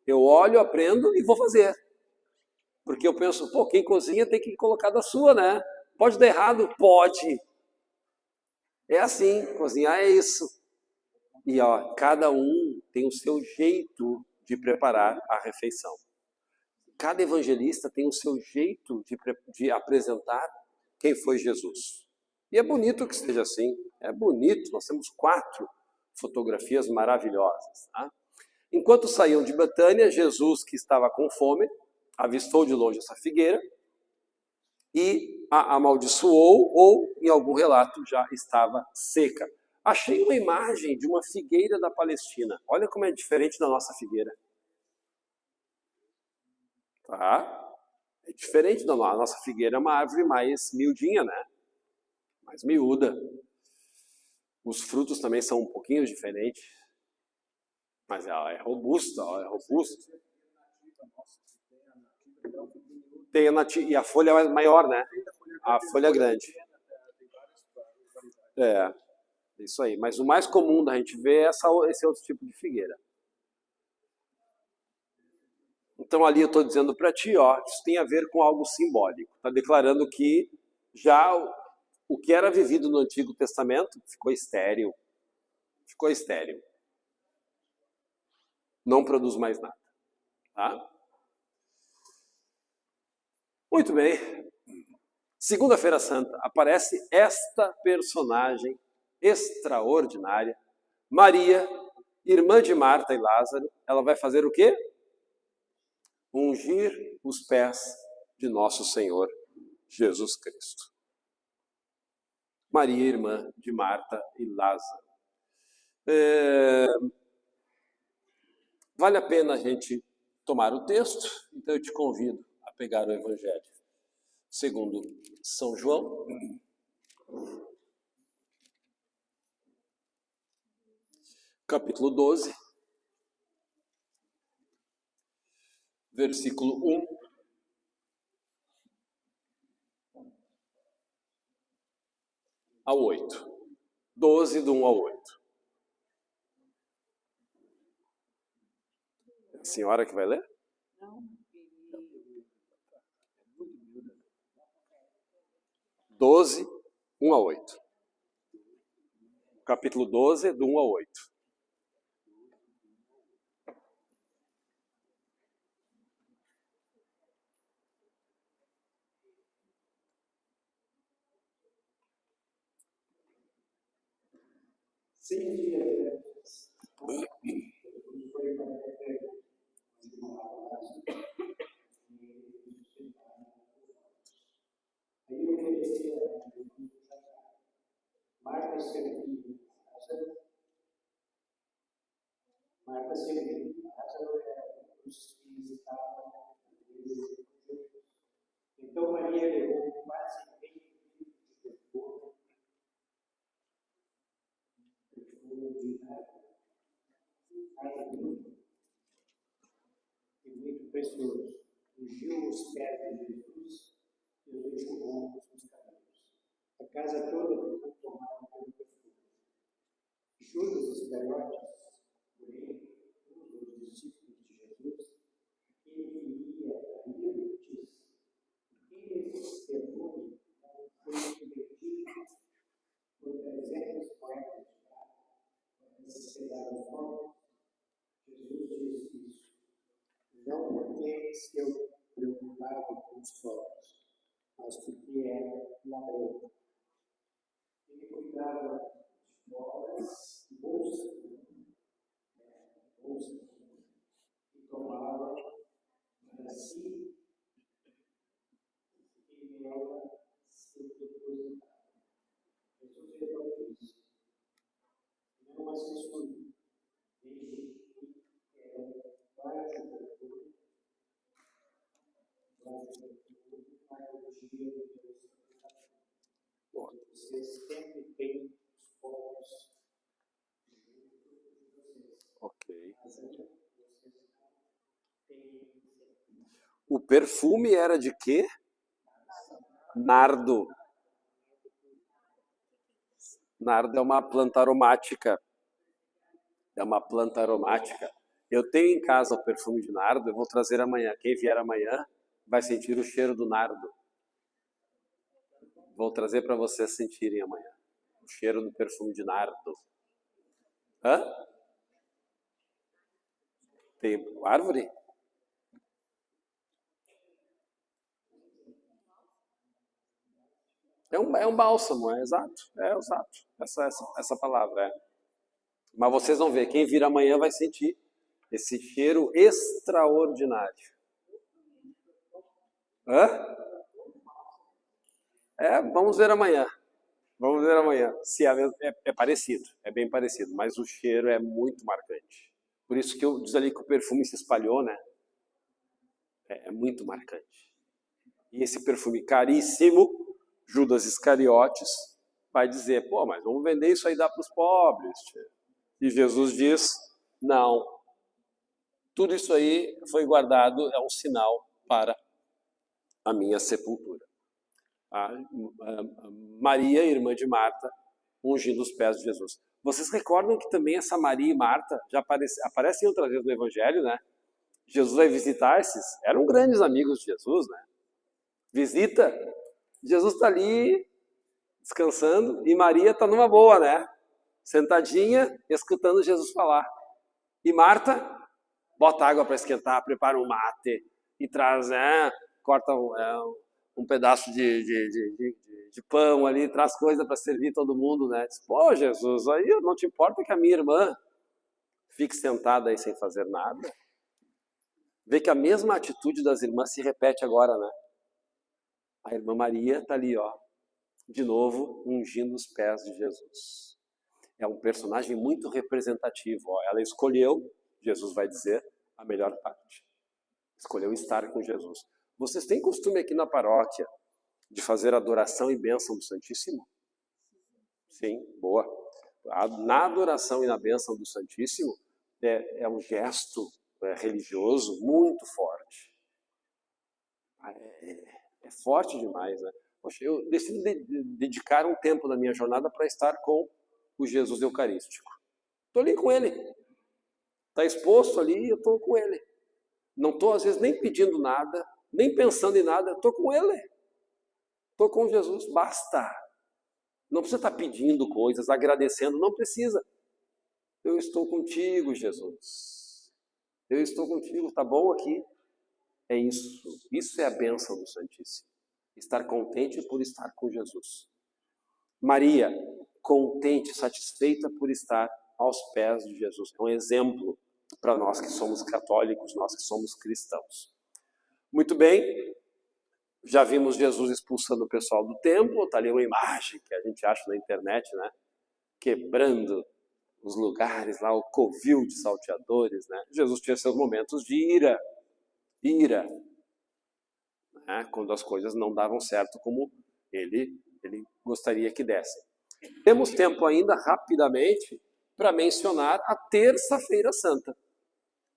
Eu olho, aprendo e vou fazer. Porque eu penso, quem cozinha tem que colocar da sua, né? Pode dar errado? Pode. É assim, cozinhar é isso. E cada um tem o seu jeito de preparar a refeição. Cada evangelista tem o seu jeito de apresentar quem foi Jesus. E é bonito que seja assim. É bonito. Nós temos 4 fotografias maravilhosas. Tá? Enquanto saíam de Betânia, Jesus, que estava com fome, avistou de longe essa figueira e a amaldiçoou, ou, em algum relato, já estava seca. Achei uma imagem de uma figueira da Palestina. Olha como é diferente da nossa figueira. Tá? É diferente da nossa figueira, é uma árvore mais miudinha, né? Mais miúda. Os frutos também são um pouquinho diferentes. Mas ela é robusta, é robusta. Tem e a folha é maior, né? A folha é grande. É, isso aí. Mas o mais comum da gente ver é esse outro tipo de figueira. Então ali eu estou dizendo para ti, isso tem a ver com algo simbólico. Está declarando que já o que era vivido no Antigo Testamento ficou estéril. Ficou estéril. Não produz mais nada. Tá? Muito bem. Segunda-feira Santa aparece esta personagem extraordinária, Maria, irmã de Marta e Lázaro. Ela vai fazer o quê? Ungir os pés de nosso Senhor Jesus Cristo. Maria, irmã de Marta e Lázaro. Vale a pena a gente tomar o texto, então eu te convido a pegar o Evangelho segundo São João. Capítulo 12, versículo 1 ao 8. 12, do 1 ao 8. A senhora que vai ler? Não. 12, 1 a 8. Capítulo 12, do 1 a 8. Marta serviu Lázaro. Marta serviu Lázaro era os que estavam na mesa de Jesus. Então Maria levou quase 20 litros de perfume de nada. ungiu os pés de Jesus e os enxugou com os cabelos. A casa toda ficou tomada pelo perfume. Judas Iscariotes, porém, um dos discípulos de Jesus, aquele que iria traí-lo, disse: esse perfume não foi convertido por 300 moedas de prata para necessitar os pobres? Jesus disse isso, não porque eu preocupava com os pobres, mas porque era ladrão. Ele cuidava de bolas, bolsas, e tomava para si e nela se depositava. Jesus reparou isso. Não as excluiu. Desde que era baixo perfume, para o dia de Deus. Vocês sempre têm os povos junto de vocês. Ok. Mas vocês têm. O perfume era de quê? Nardo. Nardo é uma planta aromática. É uma planta aromática. Eu tenho em casa o perfume de nardo, eu vou trazer amanhã. Quem vier amanhã vai sentir o cheiro do nardo. Vou trazer para vocês sentirem amanhã. O cheiro do perfume de nardo. Hã? Tem árvore? É um bálsamo, é exato. É exato. Essa palavra é. Mas vocês vão ver, quem vir amanhã vai sentir esse cheiro extraordinário. Hã? Vamos ver amanhã. Vamos ver amanhã. Se é parecido, é bem parecido, mas o cheiro é muito marcante. Por isso que eu diz ali que o perfume se espalhou, né? É muito marcante. E esse perfume caríssimo, Judas Iscariotes vai dizer, pô, mas vamos vender isso aí e dar para os pobres. E Jesus diz, não. Tudo isso aí foi guardado, é um sinal para a minha sepultura. A Maria, irmã de Marta, ungindo os pés de Jesus. Vocês recordam que também essa Maria e Marta já aparecem outras vezes no Evangelho, né? Jesus vai visitar esses, eram grandes amigos de Jesus, né? Visita, Jesus está ali descansando e Maria está numa boa, né? Sentadinha, escutando Jesus falar. E Marta bota água para esquentar, prepara um mate e traz, corta um pedaço de pão ali, traz coisa para servir todo mundo, né? Diz, pô, Jesus, aí não te importa que a minha irmã fique sentada aí sem fazer nada? Vê que a mesma atitude das irmãs se repete agora, né? A irmã Maria está ali, ó, de novo, ungindo os pés de Jesus. É um personagem muito representativo, ó. Ela escolheu, Jesus vai dizer, a melhor parte. Escolheu estar com Jesus. Vocês têm costume aqui na paróquia de fazer adoração e bênção do Santíssimo? Sim, boa. Na adoração e na bênção do Santíssimo é um gesto religioso muito forte. É forte demais, né? Poxa, eu decido dedicar um tempo da minha jornada para estar com o Jesus Eucarístico. Estou ali com ele. Está exposto ali, eu estou com ele. Não estou, às vezes, nem pedindo nada, nem pensando em nada, estou com ele. Estou com Jesus, basta. Não precisa estar pedindo coisas, agradecendo, não precisa. Eu estou contigo, Jesus. Eu estou contigo, tá bom aqui? É isso. Isso é a bênção do Santíssimo. Estar contente por estar com Jesus. Maria, contente, satisfeita por estar aos pés de Jesus. É um exemplo para nós que somos católicos, nós que somos cristãos. Muito bem, já vimos Jesus expulsando o pessoal do templo, está ali uma imagem que a gente acha na internet, né? Quebrando os lugares lá, o covil de salteadores, né? Jesus tinha seus momentos de ira, né? Quando as coisas não davam certo como ele gostaria que dessem. Temos tempo ainda, rapidamente, para mencionar a Terça-feira Santa.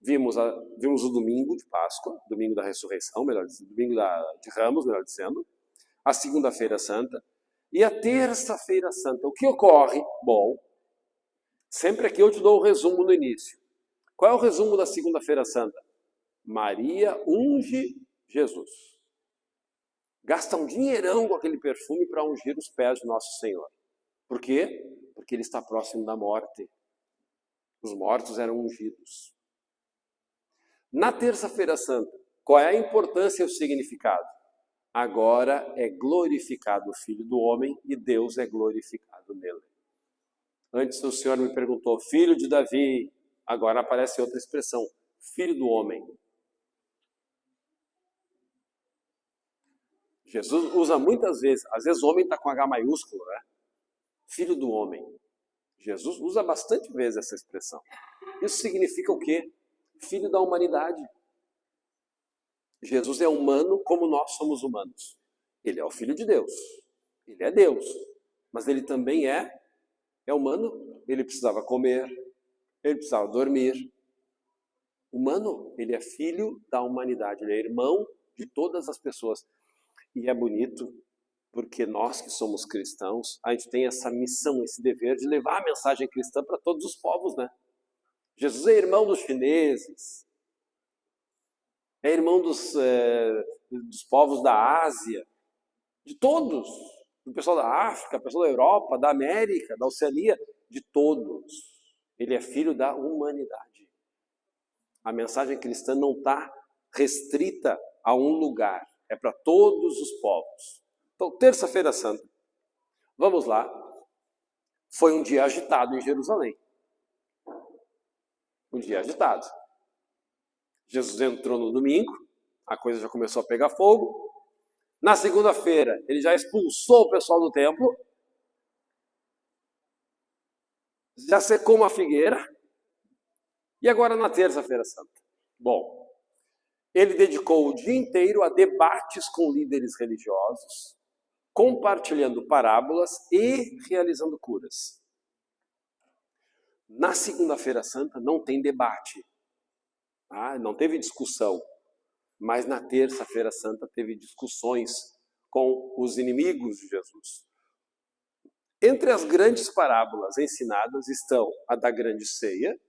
Vimos o domingo de Páscoa, domingo da ressurreição, melhor dizendo, domingo de Ramos, melhor dizendo, a segunda-feira santa e a terça-feira santa. O que ocorre? Bom, sempre aqui eu te dou o resumo no início. Qual é o resumo da segunda-feira santa? Maria unge Jesus. Gasta um dinheirão com aquele perfume para ungir os pés de Nosso Senhor. Por quê? Porque ele está próximo da morte. Os mortos eram ungidos. Na terça-feira santa, qual é a importância e o significado? Agora é glorificado o Filho do Homem e Deus é glorificado nele. Antes o Senhor me perguntou, filho de Davi, agora aparece outra expressão, Filho do Homem. Jesus usa muitas vezes, às vezes o homem está com H maiúsculo, né? Filho do Homem. Jesus usa bastante vezes essa expressão. Isso significa o quê? Filho da humanidade. Jesus é humano como nós somos humanos. Ele é o Filho de Deus. Ele é Deus. Mas ele também é humano. Ele precisava comer. Ele precisava dormir. Humano, ele é filho da humanidade. Ele é irmão de todas as pessoas. E é bonito porque nós que somos cristãos, a gente tem essa missão, esse dever de levar a mensagem cristã para todos os povos, né? Jesus é irmão dos chineses, é irmão dos povos da Ásia, de todos, do pessoal da África, do pessoal da Europa, da América, da Oceania, de todos. Ele é filho da humanidade. A mensagem cristã não está restrita a um lugar, é para todos os povos. Então, terça-feira santa, vamos lá, foi um dia agitado em Jerusalém. Um dia agitado. Jesus entrou no domingo, a coisa já começou a pegar fogo. Na segunda-feira, ele já expulsou o pessoal do templo, já secou uma figueira, e agora na terça-feira santa. Bom, ele dedicou o dia inteiro a debates com líderes religiosos, compartilhando parábolas e realizando curas. Na segunda-feira santa não tem debate, não teve discussão, mas na terça-feira santa teve discussões com os inimigos de Jesus. Entre as grandes parábolas ensinadas estão a da grande ceia,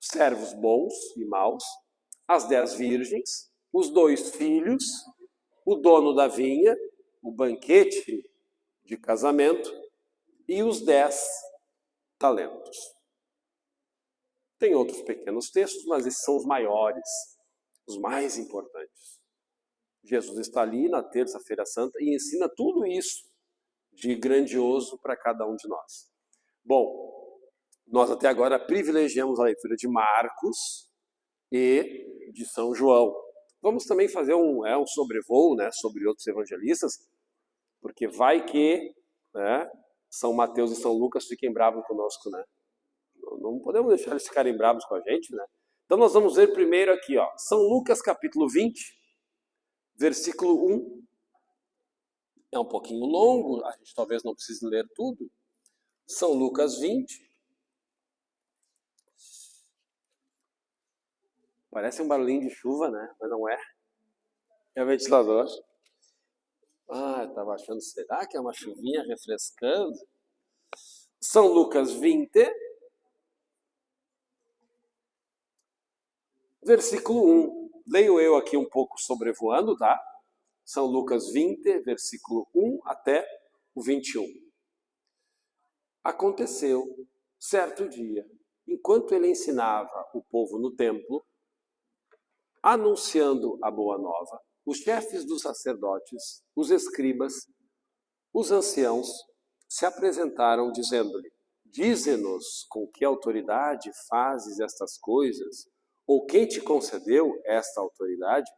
servos bons e maus, as 10 virgens, os 2 filhos, o dono da vinha, o banquete de casamento e os 10 talentos. Tem outros pequenos textos, mas esses são os maiores, os mais importantes. Jesus está ali na terça-feira santa e ensina tudo isso de grandioso para cada um de nós. Bom, nós até agora privilegiamos a leitura de Marcos e de São João. Vamos também fazer um sobrevoo, né, sobre outros evangelistas, porque vai que São Mateus e São Lucas fiquem bravos conosco, né? Não podemos deixar eles ficarem bravos com a gente, né? Então nós vamos ver primeiro aqui, São Lucas capítulo 20, versículo 1. É um pouquinho longo, a gente talvez não precise ler tudo. São Lucas 20. Parece um barulhinho de chuva, né? Mas não é. É o ventilador. Eu estava achando, será que é uma chuvinha refrescando? São Lucas 20, versículo 1. Leio eu aqui um pouco sobrevoando, tá? São Lucas 20, versículo 1 até o 21. Aconteceu, certo dia, enquanto ele ensinava o povo no templo, anunciando a boa nova, os chefes dos sacerdotes, os escribas, os anciãos, se apresentaram dizendo-lhe: dize-nos com que autoridade fazes estas coisas, ou quem te concedeu esta autoridade?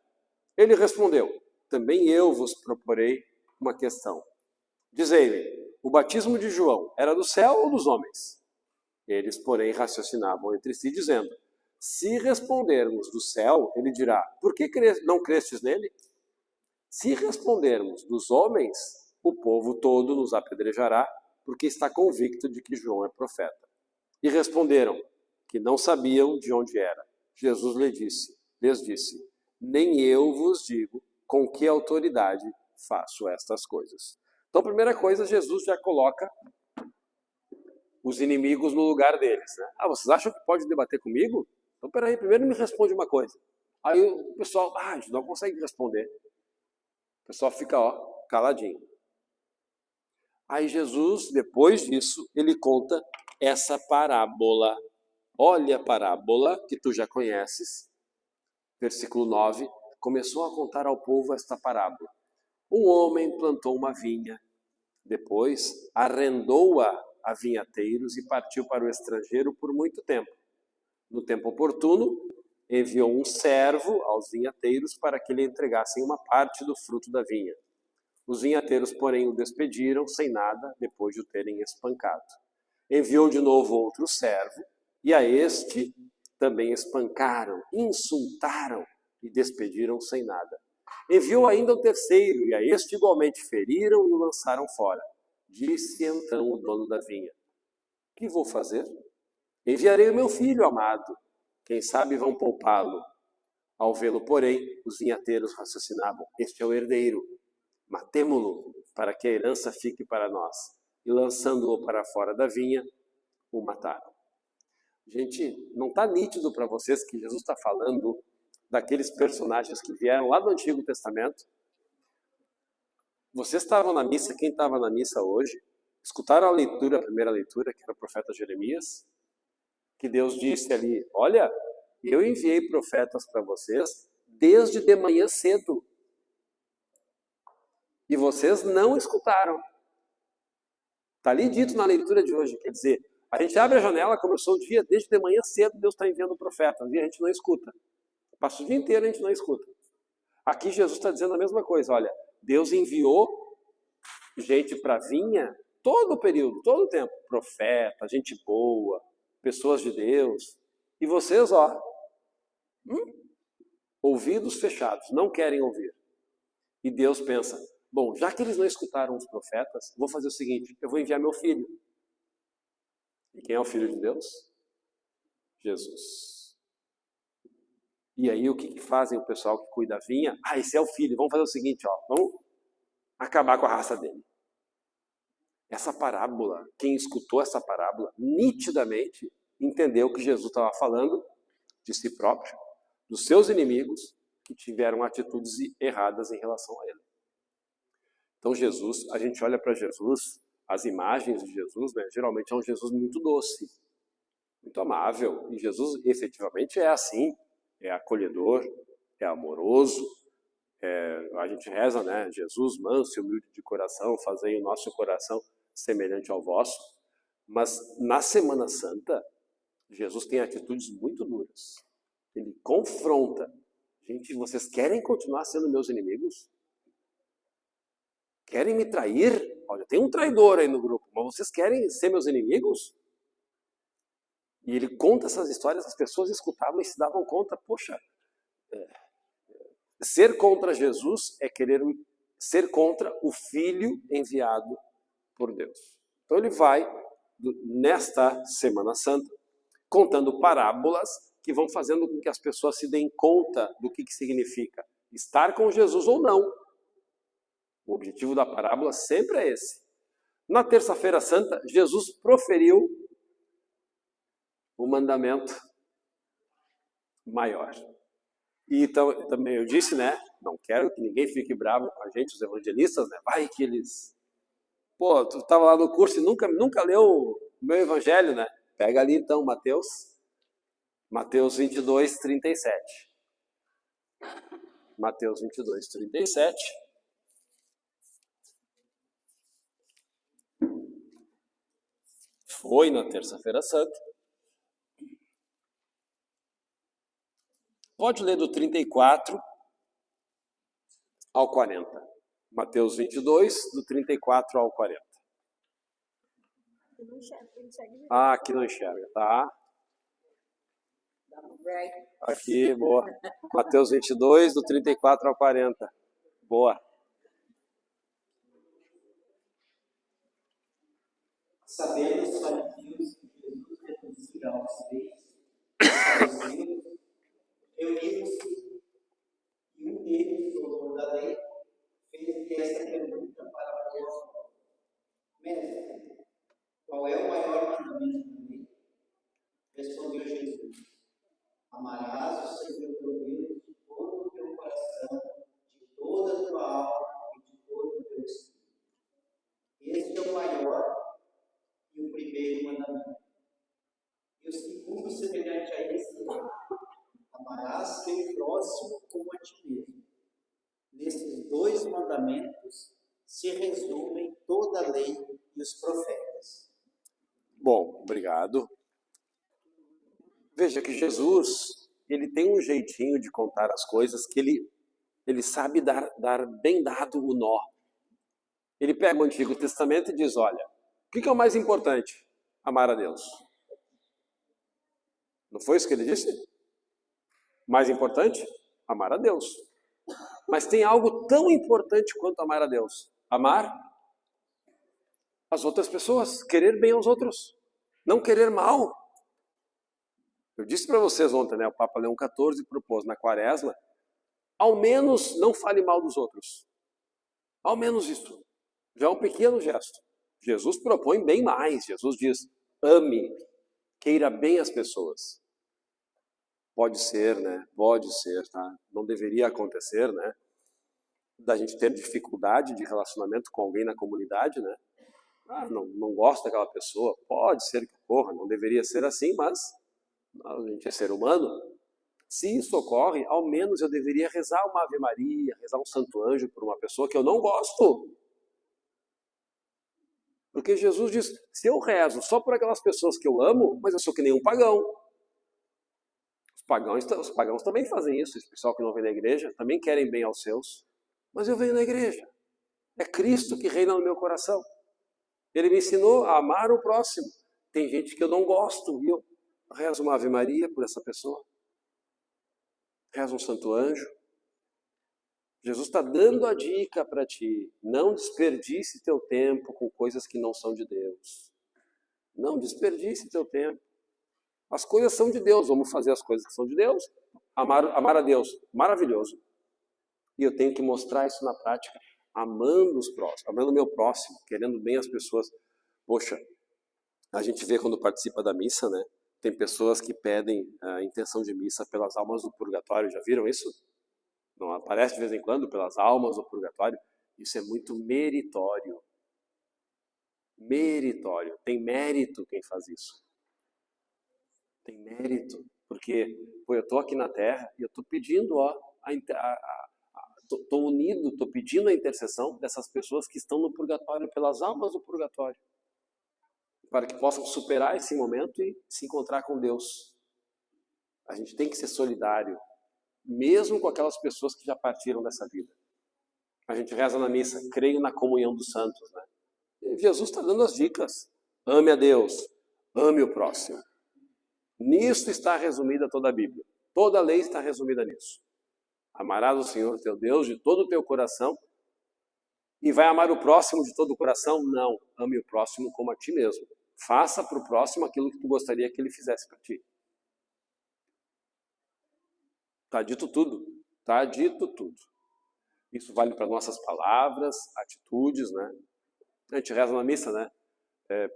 Ele respondeu: também eu vos proporei uma questão. Dizei-lhe, o batismo de João era do céu ou dos homens? Eles, porém, raciocinavam entre si, dizendo: se respondermos do céu, ele dirá: por que não crestes nele? Se respondermos dos homens, o povo todo nos apedrejará, porque está convicto de que João é profeta. E responderam que não sabiam de onde era. Jesus lhes disse, nem eu vos digo com que autoridade faço estas coisas. Então, a primeira coisa, Jesus já coloca os inimigos no lugar deles. Né? Ah, vocês acham que pode debater comigo? Então, peraí, primeiro me responde uma coisa. Aí o pessoal, a gente não consegue responder. O pessoal fica, caladinho. Aí Jesus, depois disso, ele conta essa parábola. Olha a parábola que tu já conheces. Versículo 9, começou a contar ao povo esta parábola. Um homem plantou uma vinha, depois arrendou-a a vinhateiros e partiu para o estrangeiro por muito tempo. No tempo oportuno, enviou um servo aos vinhateiros para que lhe entregassem uma parte do fruto da vinha. Os vinhateiros, porém, o despediram sem nada, depois de o terem espancado. Enviou de novo outro servo, e a este também espancaram, insultaram e despediram sem nada. Enviou ainda o terceiro, e a este igualmente feriram e o lançaram fora. Disse então o dono da vinha, que vou fazer? Enviarei o meu filho amado, quem sabe vão poupá-lo. Ao vê-lo, porém, os vinhateiros raciocinavam, este é o herdeiro, matemo-lo para que a herança fique para nós. E lançando-o para fora da vinha, o mataram. Gente, não está nítido para vocês que Jesus está falando daqueles personagens que vieram lá do Antigo Testamento? Vocês estavam na missa, quem estava na missa hoje, escutaram a leitura, a primeira leitura, que era o profeta Jeremias, que Deus disse ali, olha, eu enviei profetas para vocês desde de manhã cedo. E vocês não escutaram. Está ali dito na leitura de hoje, quer dizer, a gente abre a janela, começou o dia, desde de manhã cedo Deus está enviando profetas, e a gente não escuta. Passa o dia inteiro e a gente não escuta. Aqui Jesus está dizendo a mesma coisa, olha, Deus enviou gente para a vinha todo o período, todo o tempo, profeta, gente boa, pessoas de Deus, e vocês, ouvidos fechados, não querem ouvir. E Deus pensa, bom, já que eles não escutaram os profetas, vou fazer o seguinte, eu vou enviar meu filho. E quem é o Filho de Deus? Jesus. E aí o que fazem o pessoal que cuida da vinha? Esse é o filho, vamos fazer o seguinte, vamos acabar com a raça dele. Essa parábola, quem escutou essa parábola, nitidamente entendeu que Jesus estava falando de si próprio, dos seus inimigos que tiveram atitudes erradas em relação a ele. Então Jesus, a gente olha para Jesus, as imagens de Jesus, né, geralmente é um Jesus muito doce, muito amável, e Jesus efetivamente é assim, é acolhedor, é amoroso, a gente reza, né, Jesus manso e humilde de coração, fazei o nosso coração semelhante ao vosso, mas na Semana Santa, Jesus tem atitudes muito duras, ele confronta, gente, vocês querem continuar sendo meus inimigos? Querem me trair? Olha, tem um traidor aí no grupo, mas vocês querem ser meus inimigos? E ele conta essas histórias, as pessoas escutavam e se davam conta, poxa, ser contra Jesus é querer ser contra o Filho enviado por Deus. Então ele vai, nesta Semana Santa, contando parábolas que vão fazendo com que as pessoas se deem conta do que significa estar com Jesus ou não. O objetivo da parábola sempre é esse. Na Terça-feira Santa, Jesus proferiu o mandamento maior. E então, também eu disse, né? Não quero que ninguém fique bravo com a gente, os evangelistas, né? Vai que eles... Pô, tu estava lá no curso e nunca leu o meu evangelho, né? Pega ali então, Mateus 22, 37. Mateus 22, 37. Foi na Terça-feira Santa. Pode ler do 34 ao 40. Mateus 22, do 34 ao 40. Aqui não enxerga, tá? Aqui, boa. Mateus 22, do 34 ao 40. Boa. Sabendo os fariseus que Jesus reduzira aos 6 aos reuniram-se e um deles, o doutor da lei, fez esta pergunta para Jesus: Mestre, qual é o maior mandamento da lei? Respondeu Jesus: Amarás o Senhor teu Deus de todo o teu coração, de toda a tua alma e de todo o teu espírito. Este é o maior e o primeiro mandamento. E o segundo, semelhante a esse, amarás teu próximo como a ti mesmo. Nesses dois mandamentos se resumem toda a lei e os profetas. Bom, obrigado. Veja que Jesus, ele tem um jeitinho de contar as coisas que ele sabe dar bem dado o nó. Ele pega o Antigo Testamento e diz, olha, o que é o mais importante? Amar a Deus. Não foi isso que ele disse? Mais importante? Amar a Deus. Mas tem algo tão importante quanto amar a Deus. Amar as outras pessoas, querer bem aos outros, não querer mal. Eu disse para vocês ontem, né? O Papa Leão XIV propôs na Quaresma, ao menos não fale mal dos outros. Ao menos isso. Já é um pequeno gesto. Jesus propõe bem mais. Jesus diz, ame, queira bem as pessoas. Pode ser, né? Pode ser, tá? Não deveria acontecer, né? Da gente ter dificuldade de relacionamento com alguém na comunidade, né? Não gosto daquela pessoa. Pode ser que ocorra, não deveria ser assim, mas a gente é ser humano. Se isso ocorre, ao menos eu deveria rezar uma Ave Maria, rezar um Santo Anjo por uma pessoa que eu não gosto. Porque Jesus diz, se eu rezo só por aquelas pessoas que eu amo, mas eu sou que nem um pagão. Os pagãos também fazem isso, esse pessoal que não vem na igreja, também querem bem aos seus. Mas eu venho na igreja. É Cristo que reina no meu coração. Ele me ensinou a amar o próximo. Tem gente que eu não gosto, e eu rezo uma Ave Maria por essa pessoa. Rezo um Santo Anjo. Jesus está dando a dica para ti. Não desperdice teu tempo com coisas que não são de Deus. Não desperdice teu tempo. As coisas são de Deus. Vamos fazer as coisas que são de Deus. Amar a Deus. Maravilhoso. E eu tenho que mostrar isso na prática. Amando os próximos. Amando o meu próximo. Querendo bem as pessoas. Poxa, a gente vê quando participa da missa, né? Tem pessoas que pedem a intenção de missa pelas almas do purgatório. Já viram isso? Não aparece de vez em quando pelas almas do purgatório? Isso é muito meritório. Meritório. Tem mérito quem faz isso. Tem mérito. Porque eu estou aqui na Terra e eu estou pedindo, estou unido, estou pedindo a intercessão dessas pessoas que estão no purgatório, pelas almas do purgatório. Para que possam superar esse momento e se encontrar com Deus. A gente tem que ser solidário, mesmo com aquelas pessoas que já partiram dessa vida. A gente reza na missa, creio na comunhão dos santos, né? E Jesus está dando as dicas. Ame a Deus, ame o próximo. Nisso está resumida toda a Bíblia. Toda a lei está resumida nisso. Amarás o Senhor teu Deus de todo o teu coração. E vai amar o próximo de todo o coração? Não. Ame o próximo como a ti mesmo. Faça para o próximo aquilo que tu gostaria que ele fizesse para ti. Está dito tudo. Está dito tudo. Isso vale para nossas palavras, atitudes, né? A gente reza na missa, né?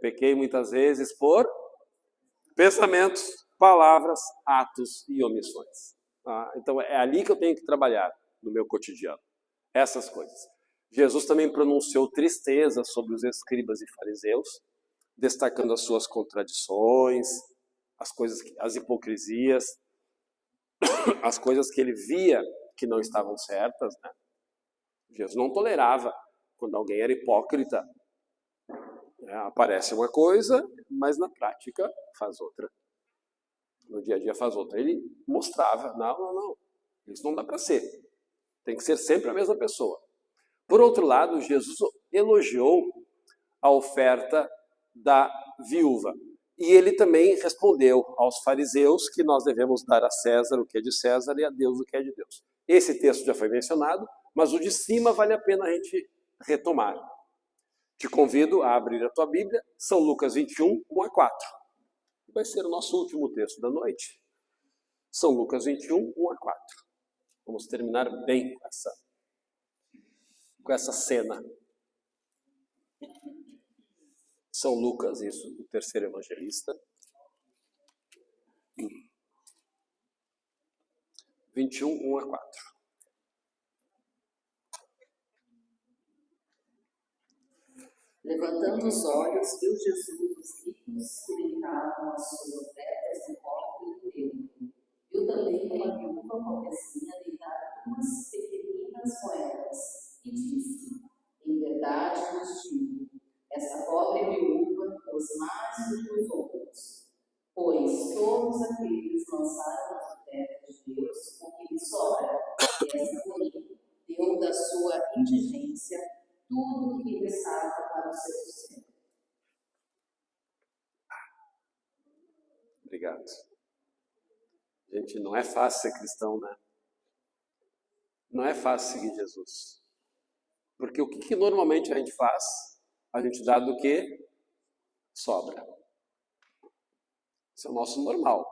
Pequei muitas vezes por pensamentos, palavras, atos e omissões. Tá? Então é ali que eu tenho que trabalhar no meu cotidiano. Essas coisas. Jesus também pronunciou tristeza sobre os escribas e fariseus, destacando as suas contradições, as hipocrisias, as coisas que ele via que não estavam certas, né? Jesus não tolerava quando alguém era hipócrita. Aparece uma coisa, mas na prática faz outra. No dia a dia faz outra. Ele mostrava, não, isso não dá para ser. Tem que ser sempre a mesma pessoa. Por outro lado, Jesus elogiou a oferta da viúva. E ele também respondeu aos fariseus que nós devemos dar a César o que é de César e a Deus o que é de Deus. Esse texto já foi mencionado, mas o de cima vale a pena a gente retomar. Te convido a abrir a tua Bíblia, São Lucas 21, 1 a 4. Vai ser o nosso último texto da noite. São Lucas 21, 1 a 4. Vamos terminar bem com essa cena. São Lucas, isso, o terceiro evangelista. 21, 1 a 4. Levantando os olhos, viu Jesus os ricos que deitavam as suas ofertas no cofre do templo. Viu também uma viúva pobrezinha deitar umas pequeninas moedas e disse: em verdade vos digo, essa pobre viúva pôs mais do que os outros, pois todos aqueles lançaram as ofertas de Deus o que lhe sobra, e essa porém deu da sua indigência tudo o que lhe restava para o seu sustento. Obrigado. Gente, não é fácil ser cristão, né? Não é fácil seguir Jesus. Porque o que normalmente a gente faz? A gente dá do que sobra. Isso é o nosso normal.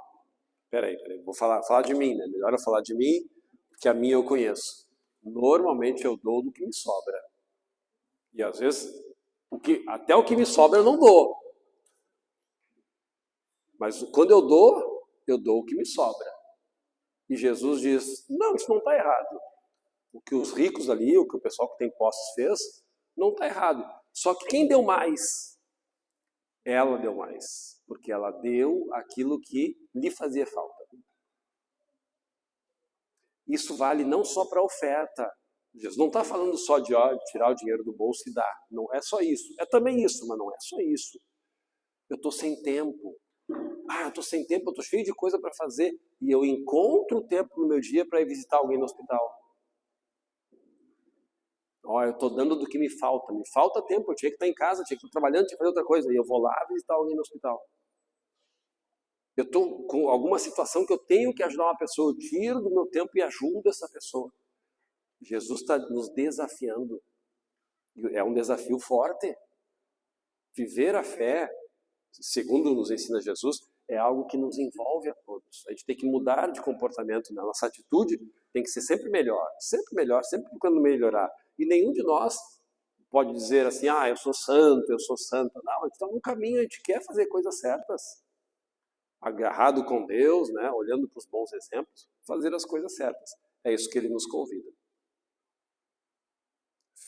Peraí, vou falar de mim, né? Melhor eu falar de mim, porque a minha eu conheço. Normalmente eu dou do que me sobra. E às vezes, até o que me sobra eu não dou. Mas quando eu dou o que me sobra. E Jesus diz, não, isso não está errado. O que os ricos ali, o que o pessoal que tem posses fez, não está errado. Só que quem deu mais? Ela deu mais. Porque ela deu aquilo que lhe fazia falta. Isso vale não só para a oferta. Jesus não está falando só de tirar o dinheiro do bolso e dar. Não é só isso. É também isso, mas não é só isso. Eu estou sem tempo. Eu estou sem tempo, eu estou cheio de coisa para fazer. E eu encontro tempo no meu dia para ir visitar alguém no hospital. Eu estou dando do que me falta. Me falta tempo, eu tinha que estar em casa, tinha que estar trabalhando, tinha que fazer outra coisa. E eu vou lá visitar alguém no hospital. Eu estou com alguma situação que eu tenho que ajudar uma pessoa. Eu tiro do meu tempo e ajudo essa pessoa. Jesus está nos desafiando. É um desafio forte. Viver a fé, segundo nos ensina Jesus, é algo que nos envolve a todos. A gente tem que mudar de comportamento. Né? Nossa atitude tem que ser sempre melhor, sempre procurando melhorar. E nenhum de nós pode dizer assim, eu sou santo, eu sou santa. Não, a gente está no caminho, a gente quer fazer coisas certas. Agarrado com Deus, né? Olhando para os bons exemplos, fazer as coisas certas. É isso que Ele nos convida.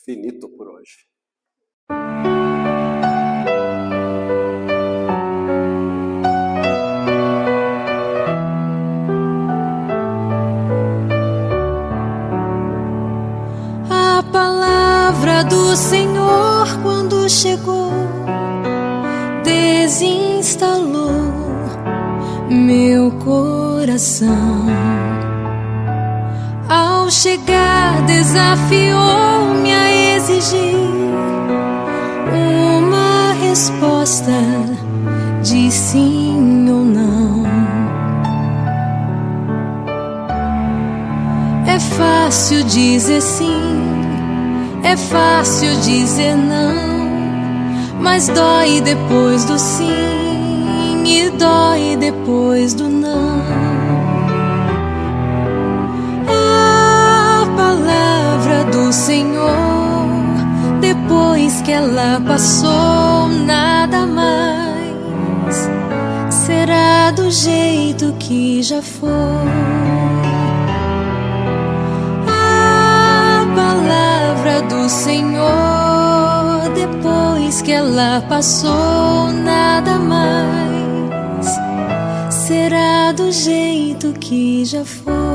Finito por hoje. A palavra do Senhor, quando chegou, desinstalou meu coração. Ao chegar, desafiou-me a exigir uma resposta de sim ou não. É fácil dizer sim, é fácil dizer não, mas dói depois do sim e dói depois do não. A palavra do Senhor, depois que ela passou, nada mais será do jeito que já foi. A palavra do Senhor, depois que ela passou, nada mais será do jeito que já foi.